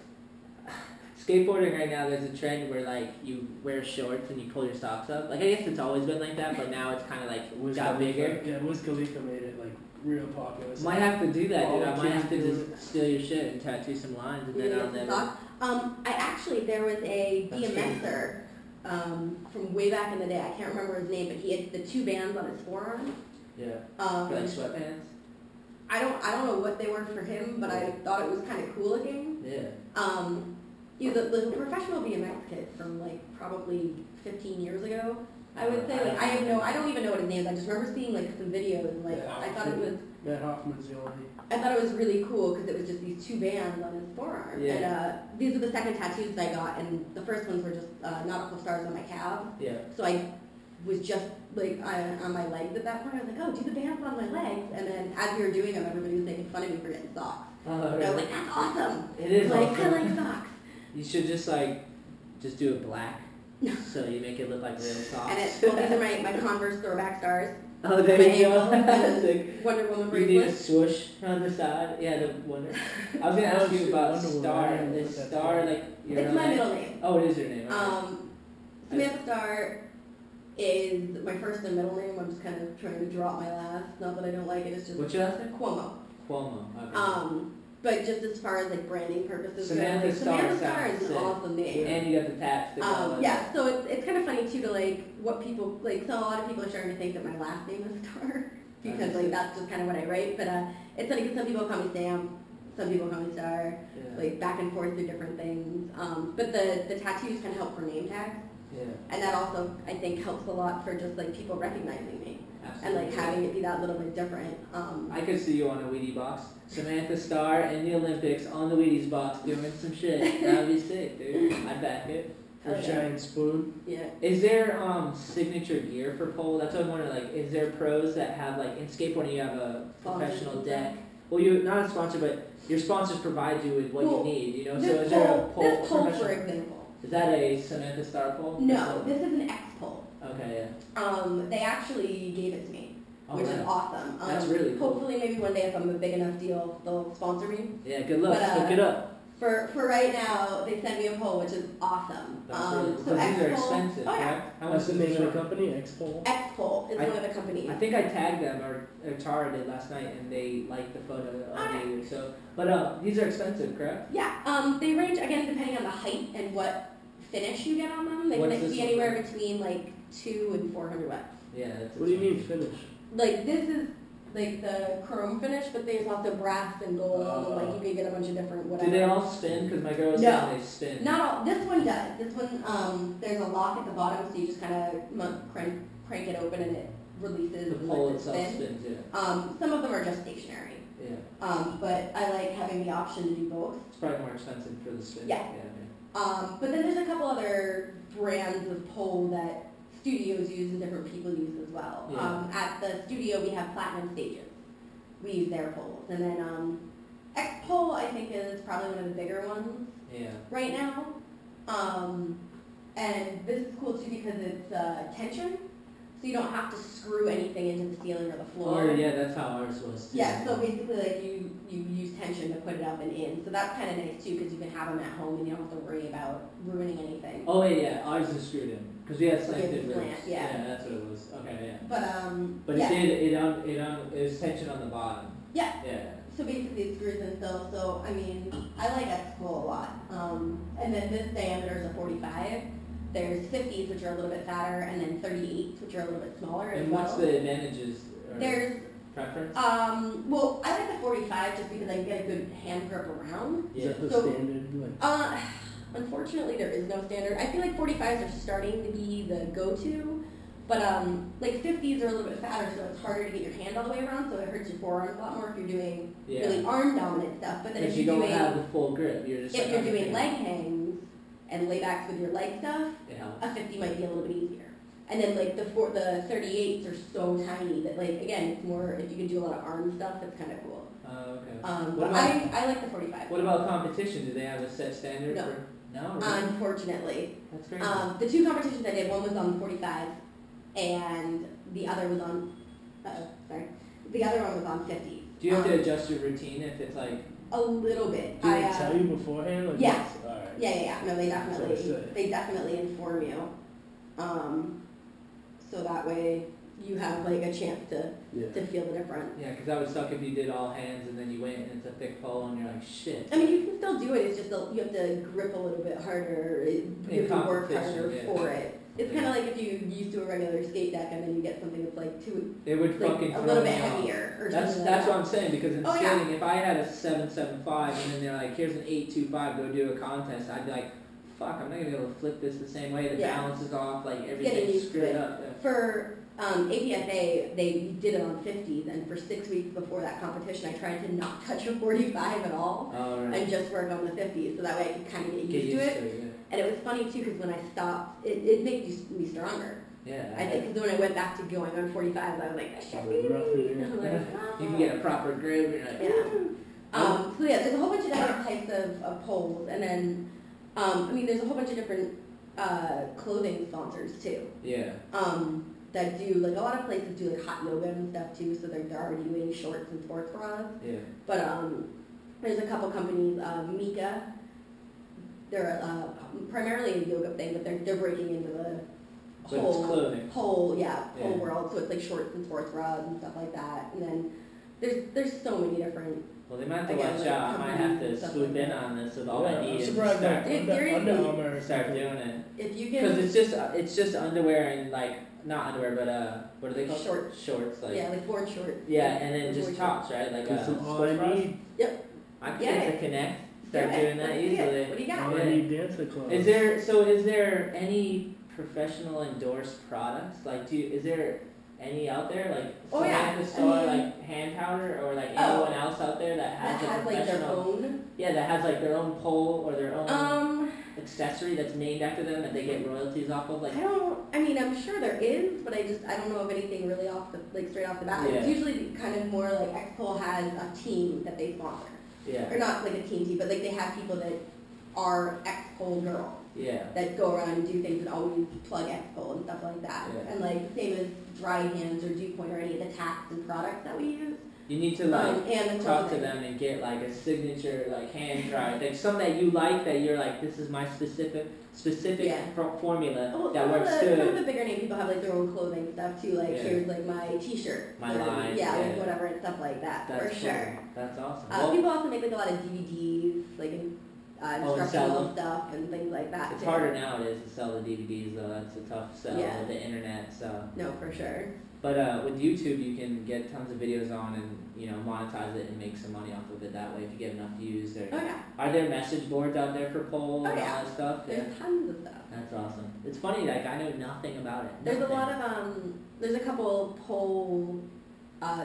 Skateboarding right now, there's a trend where like you wear shorts and you pull your socks up. Like I guess it's always been like that, but now it's kind of like Wiz got Khalifa- bigger. Yeah, Wiz Khalifa made it like real popular. So Might have to do that, all dude. the I might kids have to do just steal your shit and tattoo some lines, and You then know, I'll the never. socks. There was a That's BMXer from way back in the day. I can't remember his name, but he had the 2 bands on his forearm. Yeah. Um, Like sweatpants. I don't know what they were for him, but I thought it was kind of cool looking. Yeah. He was a professional BMX kid from like probably 15 years ago. I would say like I don't even know what his name is. I just remember seeing like some videos and like Yeah, I thought it was Matt Hoffman's the only. I thought it was really cool because it was just these 2 bands on his forearm. Yeah. And these are the second tattoos that I got, and the first ones were just nautical stars on my calf. Yeah. So I was just like on my legs at that point. I was like, oh, do the bands on my legs. And then as we were doing them, everybody was making fun of me for getting socks. Oh, And I was like, that's awesome. It is Like, awesome. I like socks. You should just do it black, so you make it look like real socks. And these are my Converse throwback stars. Oh, there my you go. ankle, That's like, Wonder Woman you need a bracelet. swoosh on the side. Yeah, the Wonder. I was gonna ask you about Wonder Woman. Star. I don't know Is what that's Star called. like your It's real my name? middle name. Oh, it is your name. Okay. Samantha Star is my first and middle name. I'm just kind of trying to drop my last. Not that I don't like it. It's just What's your last name? Cuomo. Cuomo. Okay. But just as far as like branding purposes, Samantha like, Star Samantha Star sounds is an sick. awesome name. And you got the tats. to go with Yeah, so it's kind of funny too to like what people like. So a lot of people are starting to think that my last name is Star because like that's just kind of what I write. But it's funny because some people call me Sam, some people call me Star, Yeah. like back and forth through different things. But the tattoos kind of help for name tags, Yeah. and that also I think helps a lot for just like people recognizing me and Absolutely. like having it be that little bit different. I could see you on a Wheaties box. Samantha Star in the Olympics on the Wheaties box doing some shit. That'd be sick, dude. I'd back it. Or giant spoon. Yeah. Is there signature gear for pole? That's what I'm wondering. Like, is there pros that have like in skateboarding you have a professional Sponsors. deck? Well, you're not a sponsor, but your sponsors provide you with what Well, you need. You know, so This is there a pole, this pole for professional- example. Is that a Samantha Star pole? No, this is an X pole. Okay, yeah. They actually gave it to me, Oh, which is wow. awesome. That's really cool. Hopefully, maybe one day if I'm a big enough deal, they'll sponsor me. Yeah, good luck. But, Hook it up. For right now, they sent me a pole, which is awesome. That's really cool. So 'Cause these are X-Pole, expensive, oh yeah, correct? How much What's the is name of the short? company? X-Pole? X-Pole is I- one of the companies. I think I tagged them or Tara did last night, and they liked the photo of you. So, but these are expensive, correct? Yeah, they range, again, depending on the height and what finish you get on them. They What's can this be one? anywhere between like 2 and 400 watts. Yeah. That's What do you mean finish? Like this is like the chrome finish, but there's also brass and gold, and like you can get a bunch of different whatever. Do they all spin? Because my girl was No. saying they spin. Not all. This one does. This one, there's a lock at the bottom, so you just kind of crank it open and it releases The and pole lets it itself spin. spins, yeah. Some of them are just stationary. Yeah. But I like having the option to do both. It's probably more expensive for the spin. Yeah. But then there's a couple other brands of pole that studios use and different people use as well. Yeah. At the studio we have platinum stages. We use their poles. And then X pole I think is probably one of the bigger ones Yeah. right now. And this is cool too because it's tension. So you don't have to screw anything into the ceiling or the floor. Oh, yeah, that's how ours was too. Yeah, so basically like you use tension to put it up and in. So that's kind of nice too because you can have them at home and you don't have to worry about ruining anything. Oh, yeah, ours is screwed in. Because we had Okay, slanted slant, ribs. yeah. That's what it was. Okay, yeah. But But yeah. it was tension on the bottom. Yeah. Yeah. So basically it screws in still. So I mean, I like X-Pole a lot. And then this diameter is a 45. There's 50s which are a little bit fatter, and then 38s which are a little bit smaller as And well. what's the advantages or There's preference? well, I like the 45 just because I can get a good hand grip around. Is that the So- standard? Like, Unfortunately, there is no standard. I feel like 45s are starting to be the go-to, but like 50s are a little bit fatter, so it's harder to get your hand all the way around, so it hurts your forearms a lot more if you're doing Yeah. really arm-dominant stuff. But then Because if you you're don't doing have the full grip. You're just if like you're on your doing finger. leg hangs and laybacks with your leg stuff, It helps. a 50 might be a little bit easier. And then like the 38s are so tiny that like again, it's more if you can do a lot of arm stuff, it's kind of cool. Oh, okay. But What about- I like the 45. What about competition? Do they have a set standard? No. No? Really? Unfortunately. That's great. The two competitions I did, one was on 45, and the other was on, the other one was on 50. Do you have to adjust your routine if it's like, A little bit. do they tell you beforehand? Like, yeah. what's- all right. Yeah. No, they That's what I said. definitely inform you. So that way you have like a chance Yeah. to feel the difference. yeah, because that would suck if you did all hands and then you went and it's a thick pole and you're like, shit. I mean, you can still do it. It's just you have to grip a little bit harder. You have to work competition, harder yeah. for it. It's kind of like if you used to a regular skate deck and then you get something that's like It would like fucking a throw little me bit off. heavier or That's something like what that. I'm saying, because in Oh, yeah. skating, if I had a 775 and then they're like, here's an 825, go do a contest, I'd be like, fuck, I'm not gonna be able to flip this the same way. The Yeah. balance is off, like Getting everything's used to screwed it. up. Yeah. For APSA, they did it on 50s, and for 6 weeks before that competition, I tried to not touch a 45 at all Oh, right. and just work on the 50s, so that way I could kind of get Get used to it. yeah. And it was funny too, because when I stopped, it made me stronger. Yeah. I think because when I went back to going on 45s, I was like, I should be. I'm like, You can get a proper grip, you're like, Yeah. So yeah, there's a whole bunch of different types of poles, and then I mean, there's a whole bunch of different clothing sponsors too. yeah. That do like a lot of places do like hot yoga and stuff too, so they're already doing shorts and sports bras. Yeah. But there's a couple companies, Mika. They're primarily a yoga thing, but they're breaking into the But it's clothing. whole Yeah. world. So it's like shorts and sports bras and stuff like that. And then there's so many different. Well, they might have to Again, watch like, out. I might have to companies, stuff swoop like in that. on this with all Yeah, I I'm need and surprised start, that Dude, seriously. Under Armour start doing it. If you Because can, it's just underwear and like, not underwear, but what are they called? Shorts. Shorts, like. yeah, like board shorts. Yeah, and then Board just shorts. tops, right? Like Because a all I need, I can Get get it. to connect, start Do it. doing that Let's see it. easily. What do you got? all I need dancer clothes. Is there any professional endorsed products? Like, is there any out there? Like, Oh, yeah. Samantha store, I mean- like hand powder, or like Oh. anyone else out there that That has a has like their professional? own. Yeah, that has like their own pole or their own accessory that's named after them that they get royalties off of. Like, I mean, I'm sure there is, but I don't know of anything really straight off the bat. Yeah. It's usually kind of more like X-Pole has a team that they sponsor. yeah, Or not like a team, but like they have people that are X-Pole girls yeah, that go around and do things and always plug X-Pole and stuff like that. Yeah. And like same as Dry Hands or Dew Point or any of the tacks and products that we use. You need to like and the talk to clothing. them and get like a signature, like hand drive, like something that you like, that you're like, this is my specific formula Well, that works some of good. the bigger name people have like their own clothing stuff too. Like here's like my T-shirt, My or, line, like whatever and stuff like that. That's for cool. sure. That's awesome. People also make like a lot of DVDs, like instructional stuff and things like that. It's too. harder nowadays to sell the DVDs though. That's a tough sell with the internet. So. No, for sure. But with YouTube, you can get tons of videos on and monetize it and make some money off of it that way if you get enough views. Are there message boards out there for poll and all that stuff? There's tons of stuff. That's awesome. It's funny, like I know nothing about it. There's a lot of there's a couple poll.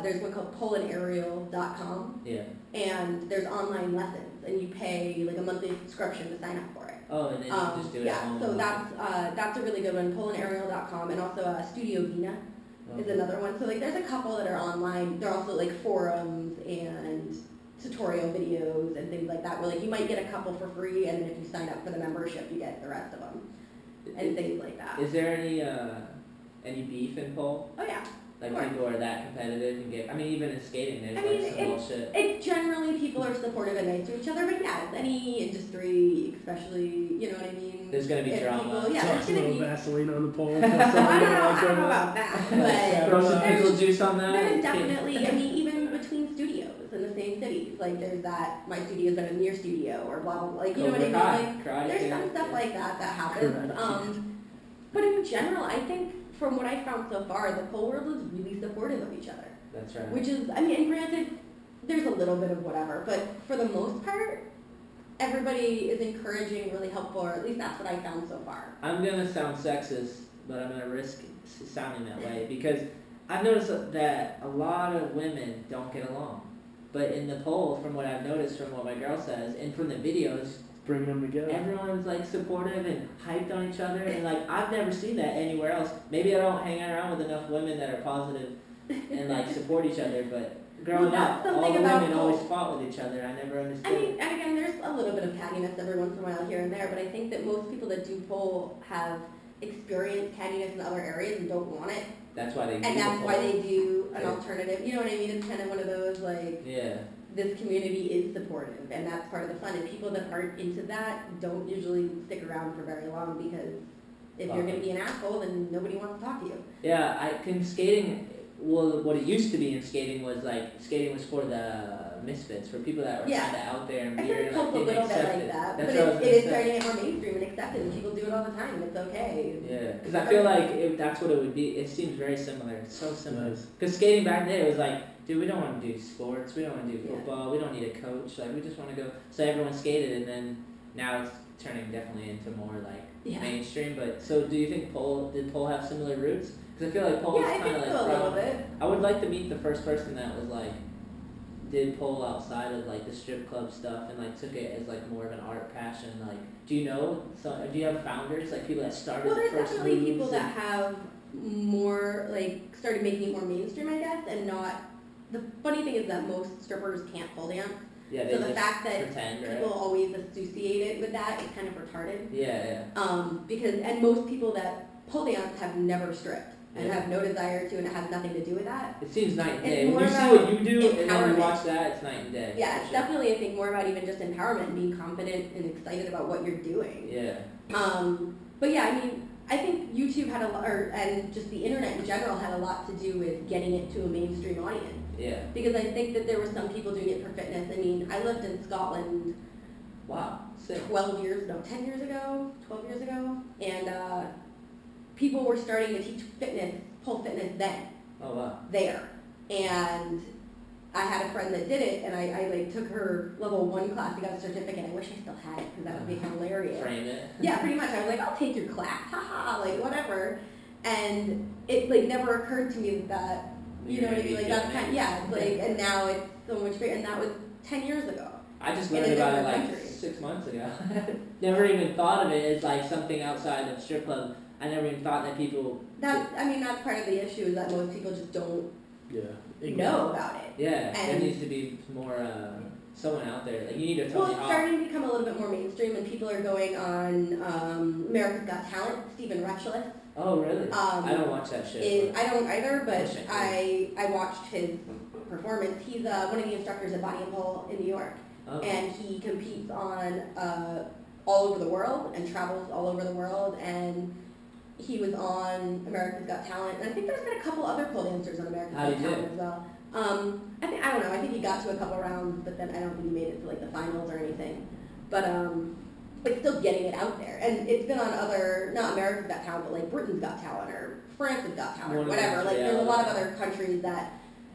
There's one called pollandaerial.com. Yeah. And there's online lessons, and you pay like a monthly subscription to sign up for it. Oh, and then you just do it at home. So that's a really good one. pollandaerial.com, and also Studio Vina is another one. So like there's a couple that are online. They're also like forums and tutorial videos and things like that, where like you might get a couple for free, and then if you sign up for the membership, you get the rest of them and things like that. Is there any beef in pole? Oh yeah. Like people are that competitive and get. I mean, even in skating, there's like some bullshit. It's generally people are supportive and nice to each other, but yeah, any industry, especially, you know what I mean. There's gonna be drama. There's gonna be Vaseline on the pole. I don't know about that, but throw some pickle juice on that. there's definitely. I mean, even between studios in the same cities, like there's that my studio's better than your studio, or blah blah blah. Like you know what I mean. Like there's some stuff like that happens. But in general, I think. From what I found so far, the pole world is really supportive of each other. That's right. Which is, I mean, and granted, there's a little bit of whatever, but for the most part, everybody is encouraging, really helpful, or at least that's what I found so far. I'm gonna sound sexist, but I'm gonna risk sounding that way because I've noticed that a lot of women don't get along. But in the pole, from what I've noticed, from what my girl says, and from the videos, bring them together. everyone's like supportive and hyped on each other, and like I've never seen that anywhere else. Maybe I don't hang around with enough women that are positive and like support each other, but growing up, all the women always fought with each other. I never understood. I mean, and again, there's a little bit of cattiness every once in a while here and there, but I think that most people that do pole have experienced cattiness in other areas and don't want it. That's why they do. And that's why they do an alternative. You know what I mean? It's kind of one of those like. Yeah. This community is supportive, and that's part of the fun. And people that aren't into that don't usually stick around for very long because if you're going to be an asshole, then nobody wants to talk to you. Yeah, I think skating. Well, what it used to be in skating was for the misfits, for people that were kind of out there and weird and like didn't accept it. But it is starting to get more mainstream and accepted, and people do it all the time, and it's okay. Yeah, because I feel like that's what it would be. It seems very similar. It's so similar. Because skating back then, it was like, dude, we don't want to do sports. We don't want to do football. We don't need a coach. Like, we just want to go. So everyone skated, and then now it's turning definitely into more like mainstream. But so, do you think did pole have similar roots? Because I feel like pole is kind of like a little bit. I would like to meet the first person that was like did pole outside of like the strip club stuff and like took it as like more of an art passion. Like, do you know? So, do you have founders, like people that started the first moves? Well, there's definitely people that have more like started making it more mainstream, I guess, and not. The funny thing is that most strippers can't pole dance. Yeah, so the fact that people always associate it with that is kind of retarded. Yeah, yeah. Because most people that pole dance have never stripped and have no desire to, and it has nothing to do with that. It seems night and day. When you see what you do and then you watch that, it's night and day. Yeah, it's definitely, I think, more about even just empowerment and being confident and excited about what you're doing. Yeah. But yeah, I mean, I think YouTube had and just the internet in general had a lot to do with getting it to a mainstream audience. Yeah. Because I think that there were some people doing it for fitness. I mean, I lived in Scotland. Wow. 10 years ago, and people were starting to teach pole fitness then. Oh wow. There, and I had a friend that did it, and I like took her level 1 class. I got a certificate. I wish I still had it because that would be hilarious. Frame it. Yeah, pretty much. I was like, I'll take your class, haha, like whatever. And it like never occurred to me that you know what I mean? Like that's kind of, like, and now it's so much bigger. And that was 10 years ago. I just learned about it like 6 months ago. Never even thought of it as like something outside of strip club. I never even thought that people. That's part of the issue is that most people just don't know about it. Yeah, there needs to be more someone out there. Like you need to tell me. Well, it's starting to become a little bit more mainstream, and people are going on America's Got Talent. Stephen Retchless. Oh, really? I don't watch that shit. I don't either, but Shit. I watched his performance. He's one of the instructors at Body and Pole in New York, Okay. and he competes on all over the world and travels all over the world. And he was on America's Got Talent, and I think there's been a couple other pole dancers on America's How Got did he Talent as well. I don't know. I think he got to a couple rounds, but then I don't think he made it to like the finals or anything. But it's still getting it out there, and it's been on other, not America's Got Talent, but like Britain's Got Talent or France's Got Talent or whatever. Like there's a lot of other countries that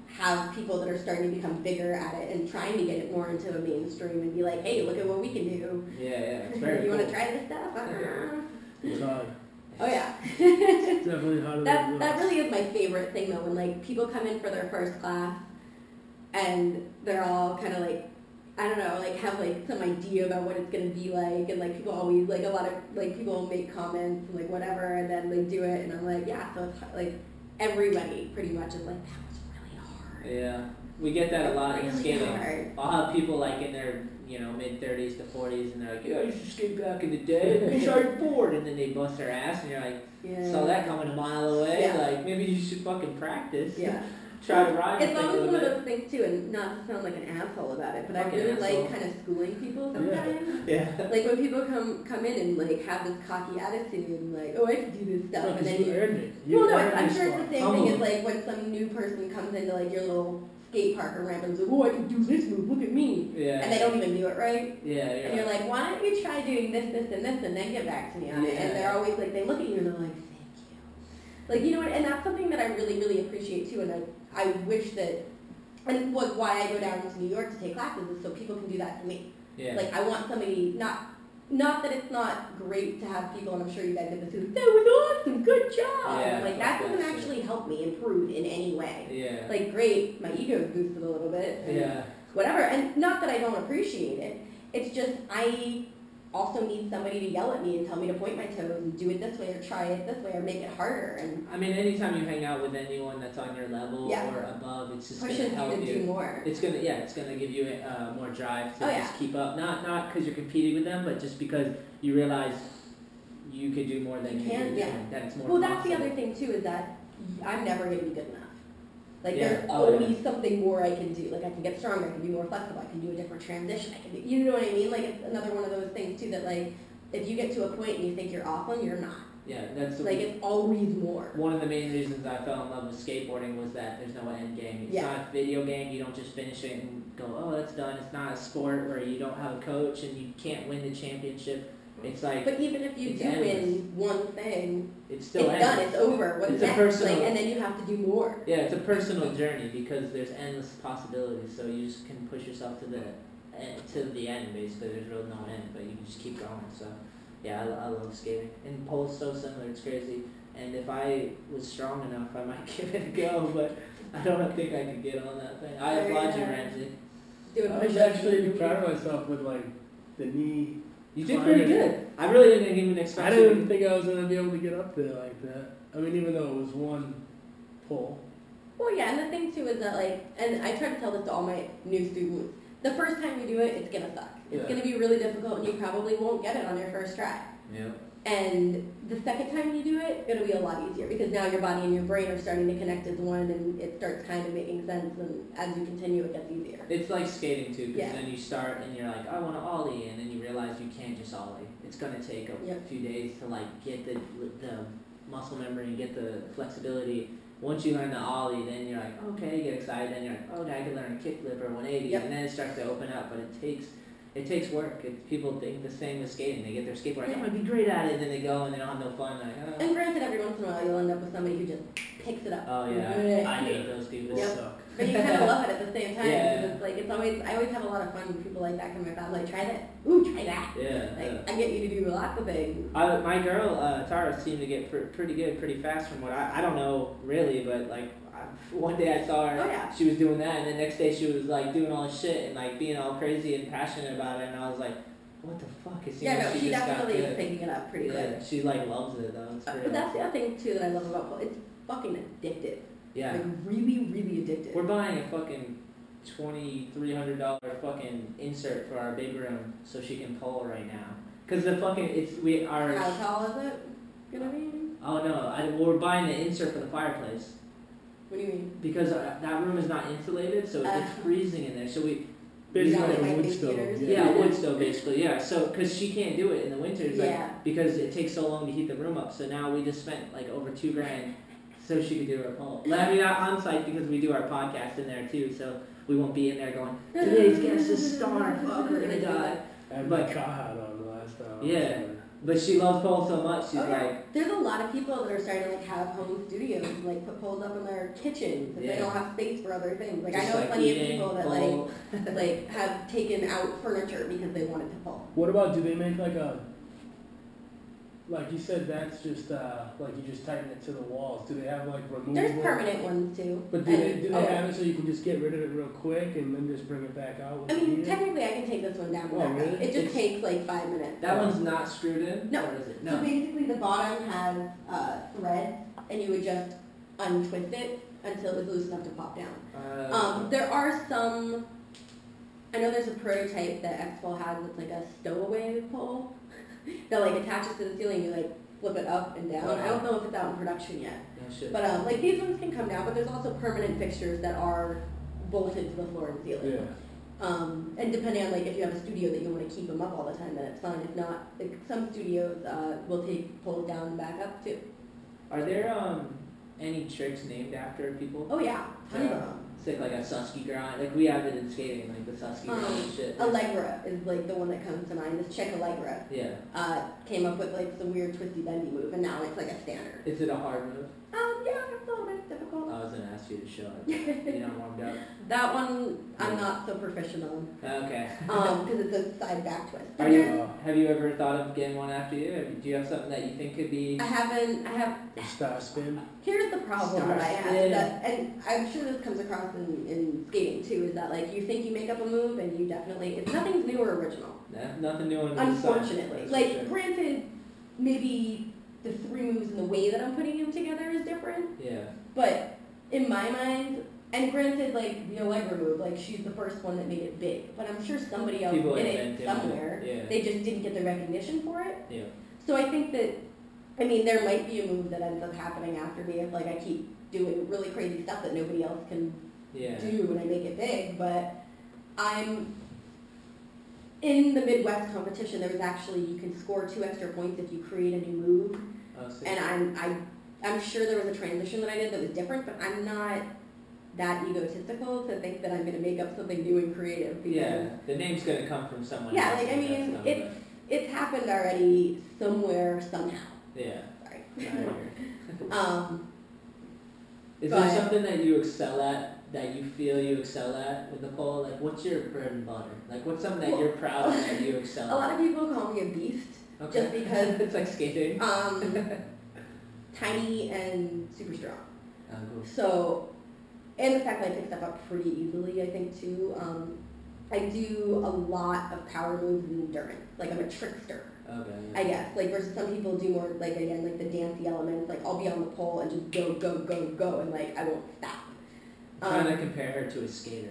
have people that are starting to become bigger at it and trying to get it more into a mainstream and be like, hey, look at what we can do. Yeah, it's very You cool. want to try this stuff? It's hard. Oh yeah. It's definitely harder than it That looks. really is my favorite thing though, when like people come in for their first class and they're all kind of like, I don't know, like have like some idea about what it's gonna be like, and like people always like a lot of like people make comments and like whatever, and then they do it, and I'm like, yeah, so it's like everybody pretty much is like, that was really hard. Yeah, we get that a lot in Really skating. hard. I'll have people like in their mid-30s to 40s, and they're like, yeah, I used to skate back in the day. I started bored, and then they bust their ass, and you're like, Yeah. saw that coming a mile away. Yeah. Like maybe you should fucking practice. Yeah. Try to ride. It's with it a always little one of bit. those things too, and not to sound like an asshole about it, but I Fucking really asshole. like kind of schooling people sometimes. Yeah. Like when people come in and like have this cocky attitude and like, oh, I can do this stuff, and then you earned it. well, no, earned I'm this sure it's spot. the same thing as like when some new person comes into like your little skate park or ramp and is like, oh, I can do this move, look at me, Yeah. and they don't even do it right. Yeah. And you're like, why don't you try doing this, this, and this, and then get back to me on it? And Yeah. they're always like, they look at you and they're like, thank you. Like, you know what? And that's something that I really, really appreciate too. And I wish that, and why I go down to New York to take classes is so people can do that to me. Yeah. Like, I want somebody, not that it's not great to have people, and I'm sure you guys did this too, that was awesome, good job. Yeah, Like, that fuck doesn't that actually help me improve in any way. Yeah. Like, great, my ego's boosted a little bit. And Yeah. whatever. And not that I don't appreciate it. It's just I also need somebody to yell at me and tell me to point my toes and do it this way or try it this way or make it harder and I mean, anytime you hang out with anyone that's on your level Yeah. or above, it's just pushes gonna you help to do more. It's gonna give you more drive to Oh, just yeah. keep up. Not because you're competing with them, but just because you realize you could do more than You you can, can. yeah. That it's more. Well, that's the possible. other thing too is that I'm never going to be good enough. Like Yeah. there's Oh, always something more I can do. Like I can get stronger, I can be more flexible, I can do a different transition, I can do, you know what I mean? Like it's another one of those things too that like if you get to a point and you think you're awesome, you're not. Yeah, that's Like it's always more. one of the main reasons I fell in love with skateboarding was that there's no end game. It's Yeah. not a video game. You don't just finish it and go, oh, that's done. It's not a sport where you don't have a coach and you can't win the championship. It's like But even if you it's do endless. win one thing, it's still it's done, endless. it's over. What's It's a next? personal- Like, and then you have to do more. Yeah, it's a personal journey because there's endless possibilities. So you just can push yourself to the end. Basically, there's really no end, but you can just keep going. So yeah, I love skating. And pole's so similar. It's crazy. And if I was strong enough, I might give it a go. But I don't think I could get on that thing. I applaud you, Ramsey. Doing I was push-ups. actually proud of myself with like the knee. You did pretty good. I really didn't even expect I you. didn't think I was gonna be able to get up there like that. I mean, even though it was one pull. Well, yeah, and the thing too is that like, and I try to tell this to all my new students, the first time you do it, it's gonna suck. It's Yeah. gonna be really difficult and you probably won't get it on your first try. Yeah. And the second time you do it, it'll be a lot easier because now your body and your brain are starting to connect as one and it starts kind of making sense, and as you continue it gets easier. It's like skating too, because Yeah. then you start and you're like, I want to ollie, and then you realize you can't just ollie. It's gonna take a Yep. few days to like get the muscle memory and get the flexibility. Once you learn the ollie, then you're like, okay, you get excited, then you're like, okay, I can learn a kickflip or 180, Yep. and then it starts to open up. But it takes work. People think the same with skating. They get their skateboard, like, I'm gonna be great at it, and then they go and they don't have no fun. Like, oh. And granted, every once in a while you'll end up with somebody who just picks it up. Oh yeah, I hate those people. Yep. Suck. But you kind of love it at the same time. Yeah. Because it's like, I always have a lot of fun when people like that come to my class. Like, try that. Ooh, try that. Yeah. Like, I get you to do lots of things. My girl, Tara, seemed to get pretty good pretty fast from what I don't know really, but like one day I saw her, Oh, yeah. she was doing that, and the next day she was like doing all this shit and like being all crazy and passionate about it, and I was like, what the fuck? It seems Yeah, like no, she just got definitely is good. picking it up pretty Yeah, quick. she like loves it though. It's But pretty that's the other thing too that I love about pole. It's fucking addictive. yeah. Like really, really addictive. We're buying a fucking $2,300 fucking insert for our big room so she can pole right now. Cause the fucking How tall is it gonna be? Oh no, we're buying the insert for the fireplace. What do you mean? Because that room is not insulated, so it's freezing in there. So we Basically like like a my wood big stove. heaters? yeah, a wood stove basically. Yeah, so because she can't do it in the winters, like Yeah. because it takes so long to heat the room up. So now we just spent like over $2,000 so she could do her pole. I mean, not on site because we do our podcast in there too. So we won't be in there going, today's guest is star. Fuck, we're gonna die. I had But- my car hat on the last time. Yeah. But she loves poles so much. She's Oh, yeah. like, There's a lot of people that are starting to like have home studios, like put poles up in their kitchens if Yeah. they don't have space for other things. Like I just know like plenty of eating, people that pole. like have taken out furniture because they wanted to pole. What about, do they make like a, like you said, that's just, like you just tighten it to the walls. Do they have like removable? There's permanent ones too. But do they oh, have it so you can just get rid of it real quick and then just bring it back out? With I mean, the heater? technically I can take this one down and Oh, back up. really? It just It's- takes like 5 minutes. That one's not screwed in? No. Or is it? So No. basically the bottom has threads and you would just untwist it until it's loose enough to pop down. There are some, I know there's a prototype that X-Pole has that's like a stowaway pole that like attaches to the ceiling, you like flip it up and down. I don't know if it's out in production yet. No shit. But like these ones can come down, but there's also permanent fixtures that are bolted to the floor and ceiling. Yeah. And depending on like if you have a studio that you want to keep them up all the time, then it's fine. If not, like some studios will take poles down and back up too. Are there any tricks named after people? Oh yeah, tons of them. It's like a Susky grind. Like we have it in skating, like the Susky grind and shit. Allegra is like the one that comes to mind. This Czech Allegra Yeah. came up with like some weird twisty bendy move, and now it's like a standard. Is it a hard move? Yeah, it's a little bit difficult. I was gonna ask you to show it. You not warmed up. That one I'm not so proficient on, Okay. because it's a side back twist. Are you? Have you ever thought of getting one after you? Do you have something that you think could be? I haven't. I have. The star spin. Here's the problem that I have, Star that, and I'm sure this comes across in skating too, is that like you think you make up a move and you definitely, it's nothing's new or original. Nothing new under the sun. Unfortunately, That's like for sure. granted, maybe the 3 moves and the way that I'm putting them together is different, Yeah. but in my mind, and granted, like the Allegra move, like she's the first one that made it big, but I'm sure somebody else People did invented it it, somewhere. yeah. They just didn't get the recognition for it. Yeah. So I think that, I mean, there might be a move that ends up happening after me if like I keep doing really crazy stuff that nobody else can Yeah. do and I make it big, but I'm in the Midwest competition. There was actually, you can score 2 extra points if you create a new move, Oh, sick. and I'm sure there was a transition that I did that was different, but I'm not that egotistical to think that I'm going to make up something new and creative. Because, Yeah. The name's gonna come from someone yeah, else. like I that's mean, not it's happened already somewhere somehow. Yeah. Sorry. I hear you. Is But- there something that you excel at, that you feel you excel at with the pole? Like, what's your bread and butter? Like, what's something that Well, you're proud of that you excel A lot at? of people call me a beast, Okay. just because It's like skating. tiny and super strong. Oh, cool. So, and the fact that I pick stuff up pretty easily, I think too. I do a lot of power moves and endurance. Like I'm a trickster, Okay. I guess. Like versus some people do more like again like the dancey elements. Like I'll be on the pole and just go go go go and like I won't stop. I'm trying to compare her to a skater.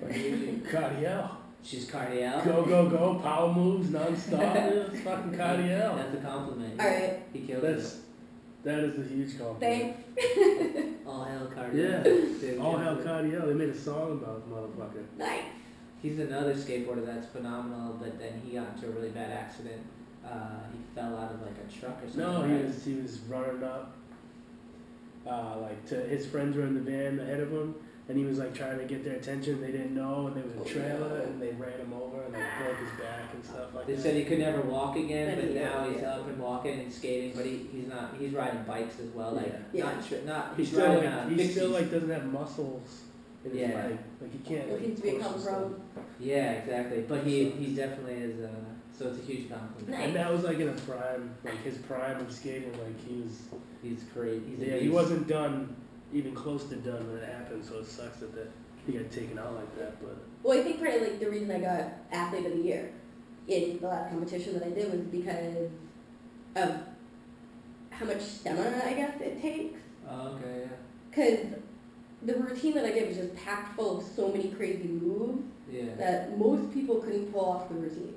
Cardiel. She's cardio. Go, go, go. Power moves nonstop. It's fucking cardiel. That's a compliment. All right, He killed That is a huge compliment. thanks. it. All hell cardio. Yeah. Dude, All yeah. hell cardiel. They made a song about the motherfucker. Nice. He's another skateboarder that's phenomenal, but then he got into a really bad accident. He fell out of like a truck or something. No, right? he was running up. Like to his friends were in the van ahead of him, and he was like trying to get their attention. They didn't know, and there was a trailer, and they ran him over and like broke his back and stuff like They that. said he could never walk again, But but he now is, he's yeah. up and walking and skating. But he's not. He's riding bikes as well. Like Yeah. not. He's He's still riding like he fixies. still like doesn't have muscles in his Yeah. leg. Like he can't. Like, Looking to become push pro. himself. Yeah, exactly. But he definitely is. So it's a huge compliment. Nice. And that was like in a prime, like his prime of skating. Like he was. He's great. He's a Yeah, he beast. wasn't done, even close to done when it happened. So it sucks that he got taken out like that. But Well, I think probably like the reason I got athlete of the year in the last competition that I did was because of how much stamina I guess it takes. Oh, okay. Yeah. Because the routine that I did was just packed full of so many crazy moves Yeah. that most people couldn't pull off the routine.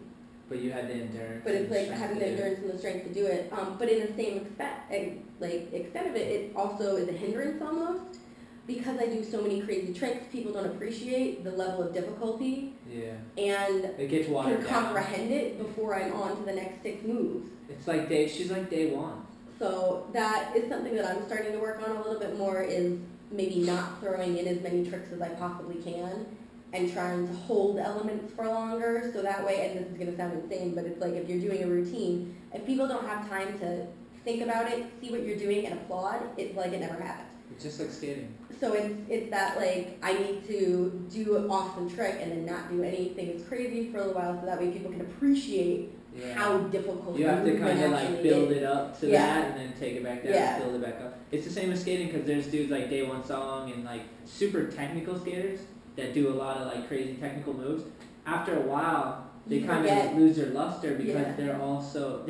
But you had the endurance. But it's like and having strength the to do it. endurance and the strength to do it. But in the same extent of it, it also is a hindrance almost. Because I do so many crazy tricks, people don't appreciate the level of difficulty Yeah. and It gets watered can down. comprehend it before I'm on to the next 6 moves. It's like she's like day one. So that is something that I'm starting to work on a little bit more, is maybe not throwing in as many tricks as I possibly can and trying to hold elements for longer, so that way, and this is going to sound insane, but it's like if you're doing a routine, if people don't have time to think about it, see what you're doing and applaud, it's like it never happened. It's just like skating. So it's that like I need to do an awesome trick and then not do anything that's crazy for a little while, so that way people can appreciate how difficult you have to kind of like build it up to Yeah. that and then take it back down and build it back up. It's the same as skating, because there's dudes like Day One Song and like super technical skaters that do a lot of like crazy technical moves. After a while, they kind of lose their luster because they're also,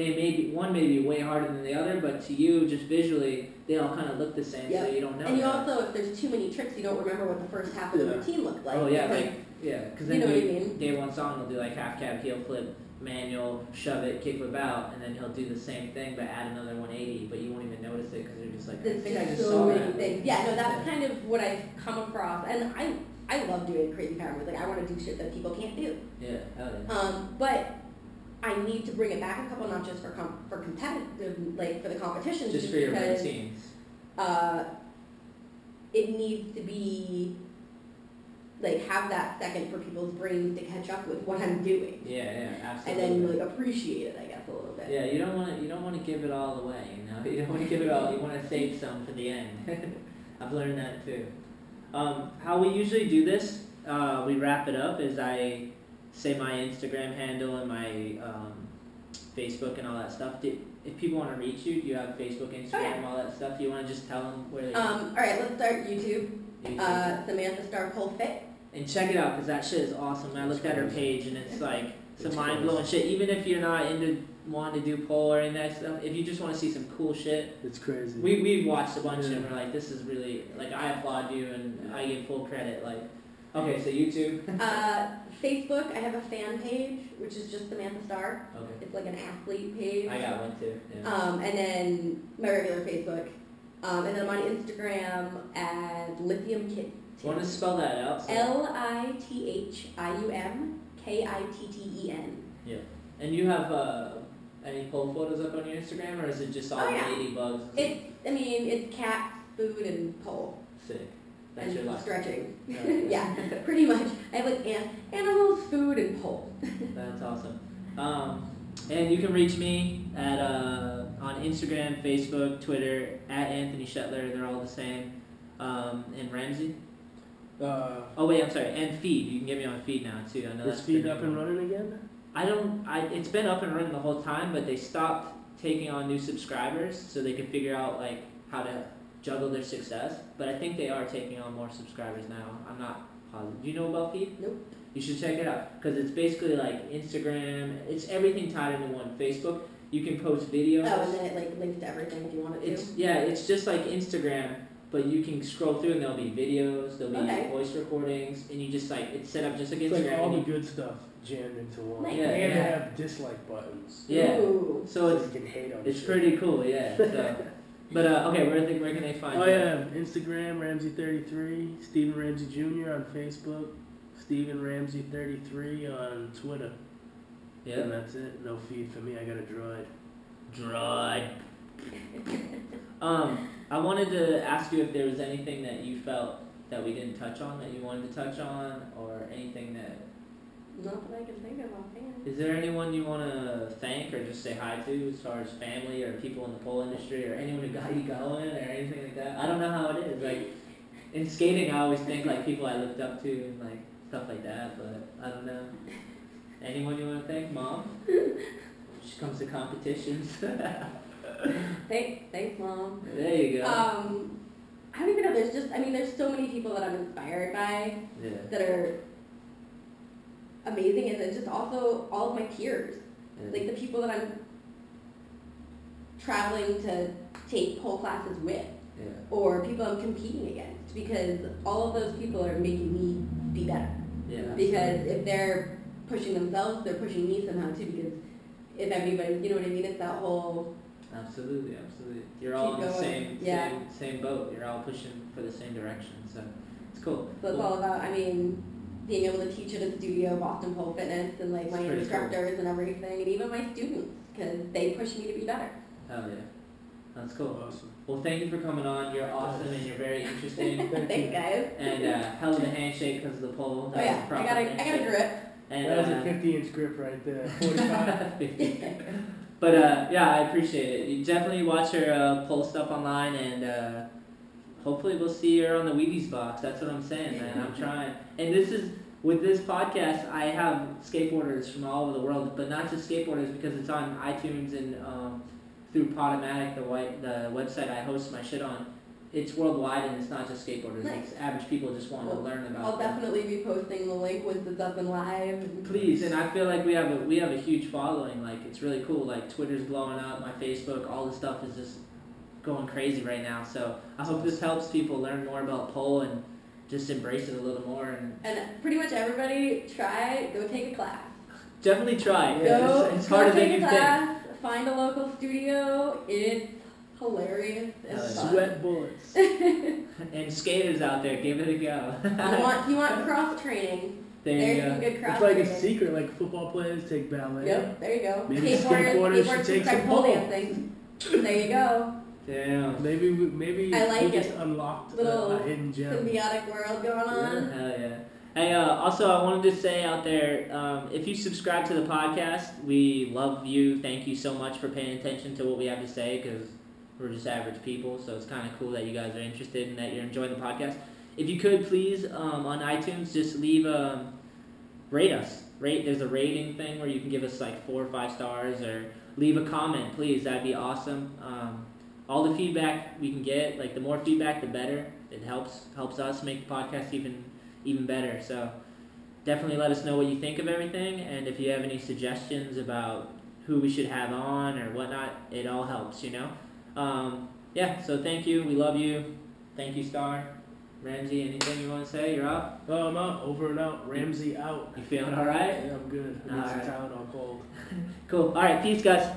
one may be way harder than the other, but to you, just visually, they all kind of look the same, so you don't know. And you also, if there's too many tricks, you don't remember what the first half of the routine looked like. Oh yeah, because then you know what I mean? Day One Song will do like half cab, heel flip, manual, shove it, kick flip out, and then he'll do the same thing but add another 180, but you won't even notice it because you're just like, I think I just saw that. Things. Yeah, no, that's kind of what I've come across, and I love doing crazy power moves. Like I want to do shit that people can't do. Yeah, hell yeah. But I need to bring it back a couple notches for competitive, like for the competitions, just for your routines. It needs to be like have that second for people's brains to catch up with what I'm doing. Yeah, absolutely. And then like appreciate it, I guess, a little bit. Yeah, you don't want to give it all away. You know, you don't want to give it all. You want to save some for the end. I've learned that too. How we usually do this, we wrap it up, is I say my Instagram handle and my Facebook and all that stuff. If people want to reach you, do you have Facebook, Instagram, all that stuff? Do you want to just tell them where they all right, let's start YouTube. Samantha Star Pole Fit. And check it out, because that shit is awesome. I looked at her page and it's like some mind-blowing shit. Even if you're not into wanting to do pole or any of that stuff, if you just want to see some cool shit. It's crazy. We watched a bunch and we're like, this is really, like, I applaud you and I give full credit. Like, okay, so YouTube. Facebook, I have a fan page, which is just Samantha Star. Okay. It's like an athlete page. I got one too. Yeah. And then my regular Facebook. And then I'm on Instagram at Lithium Kit. Want to spell that out? LITHIUMKITTEN. Yeah. And you have any pole photos up on your Instagram, or is it just all ladybugs? It's cats, food, and pole. Sick. That's and your life. stretching. Right. Yeah, pretty much. I have like animals, food, and pole. That's awesome. And you can reach me at on Instagram, Facebook, Twitter, at Anthony Shetler. They're all the same. And Ramsey. Oh wait, I'm sorry. And Feed. You can get me on Feed now too. I know is Feed up and running again? It's been up and running the whole time, but they stopped taking on new subscribers so they could figure out like how to juggle their success. But I think they are taking on more subscribers now. I'm not positive. Do you know about Feed? Nope. You should check it out, because it's basically like Instagram. It's everything tied into one. Facebook. You can post videos. Oh, and then it like links to everything if you want it to. It's just like Instagram, but you can scroll through and there'll be videos, there'll be voice recordings, and you just like, it's set up just like Instagram. It's like all the good stuff jammed into one. Nice. Yeah, and they have dislike buttons. Yeah. Ooh. So you can hate on it's shit. pretty cool, yeah. So, but okay, where can they find you? Oh yeah, Instagram Ramsey33, Stephen Ramsey Jr. on Facebook, Stephen Ramsey 33 on Twitter. Yeah. And that's it. No feed for me. I got a droid. I wanted to ask you if there was anything that you felt that we didn't touch on that you wanted to touch on, or anything that. Not that I can think of offhand. Is there anyone you want to thank or just say hi to, as far as family or people in the pole industry, or anyone who got you going or anything like that? I don't know how it is. Like in skating, I always think like people I looked up to and like stuff like that, but I don't know. Anyone you want to thank? Mom? She comes to competitions. Thanks, Mom. There you go. I don't even know. There's so many people that I'm inspired by that are amazing, and then just also all of my peers, like the people that I'm traveling to take pole classes with, or people I'm competing against, because all of those people are making me be better. Yeah. Because if they're pushing themselves, they're pushing me somehow too, because if everybody, you know what I mean, it's that whole... Absolutely. You're all in the Yeah. same boat. You're all pushing for the same direction, so it's cool. So it's all about, I mean, being able to teach at a studio, Boston Pole Fitness, and like my It's pretty instructors and everything, and even my students, because they push me to be better. Hell yeah. That's cool. Awesome. Well, thank you for coming on. You're awesome and you're very interesting. Thanks, guys. And hell of a handshake because of the pole. Oh yeah, I got a grip. And, That was a 50-inch grip right there. 45. 50. But yeah, I appreciate it. You definitely watch her pole stuff online, and hopefully we'll see her on the Wheaties box. That's what I'm saying, man. I'm trying. And with this podcast, I have skateboarders from all over the world, but not just skateboarders, because it's on iTunes and through Podomatic, the website I host my shit on. It's worldwide, and it's not just skateboarders. Nice. It's average people just wanting to learn about. I'll definitely be posting the link once it's up and live. Please, and I feel like we have a huge following. Like, it's really cool. Like, Twitter's blowing up, my Facebook, all this stuff is just going crazy right now. So I hope this helps people learn more about pole and just embrace it a little more. And pretty much everybody go take a class. definitely try. It's Go harder than take you a think. class, find a local studio. It's hilarious and fun. Sweat bullets. And skaters out there, give it a go. you want cross training. There you There's some go. good cross It's like training. a secret, like football players take ballet. Yep, there you go. Maybe skateboarders should take start some pole pole. dancing. There you go. Damn. Maybe I like we it. just unlocked Little a hidden gem. symbiotic world going on. Hell yeah. Hey, also, I wanted to say out there, if you subscribe to the podcast, we love you. Thank you so much for paying attention to what we have to say, because we're just average people, so it's kind of cool that you guys are interested and that you're enjoying the podcast. If you could, please, on iTunes, just rate us. There's a rating thing where you can give us like 4 or 5 stars, or leave a comment, please. That'd be awesome. All the feedback we can get, like the more feedback, the better. It helps us make the podcast even better. So definitely let us know what you think of everything, and if you have any suggestions about who we should have on or whatnot, it all helps, you know. Yeah, so thank you. We love you. Thank you, Star. Ramsey, anything you want to say? You're up? Oh, I'm out. Over and out. Ramsey out. You feeling all right? Yeah, I'm good. I need some Tylenol cold. Cool. All right, peace, guys.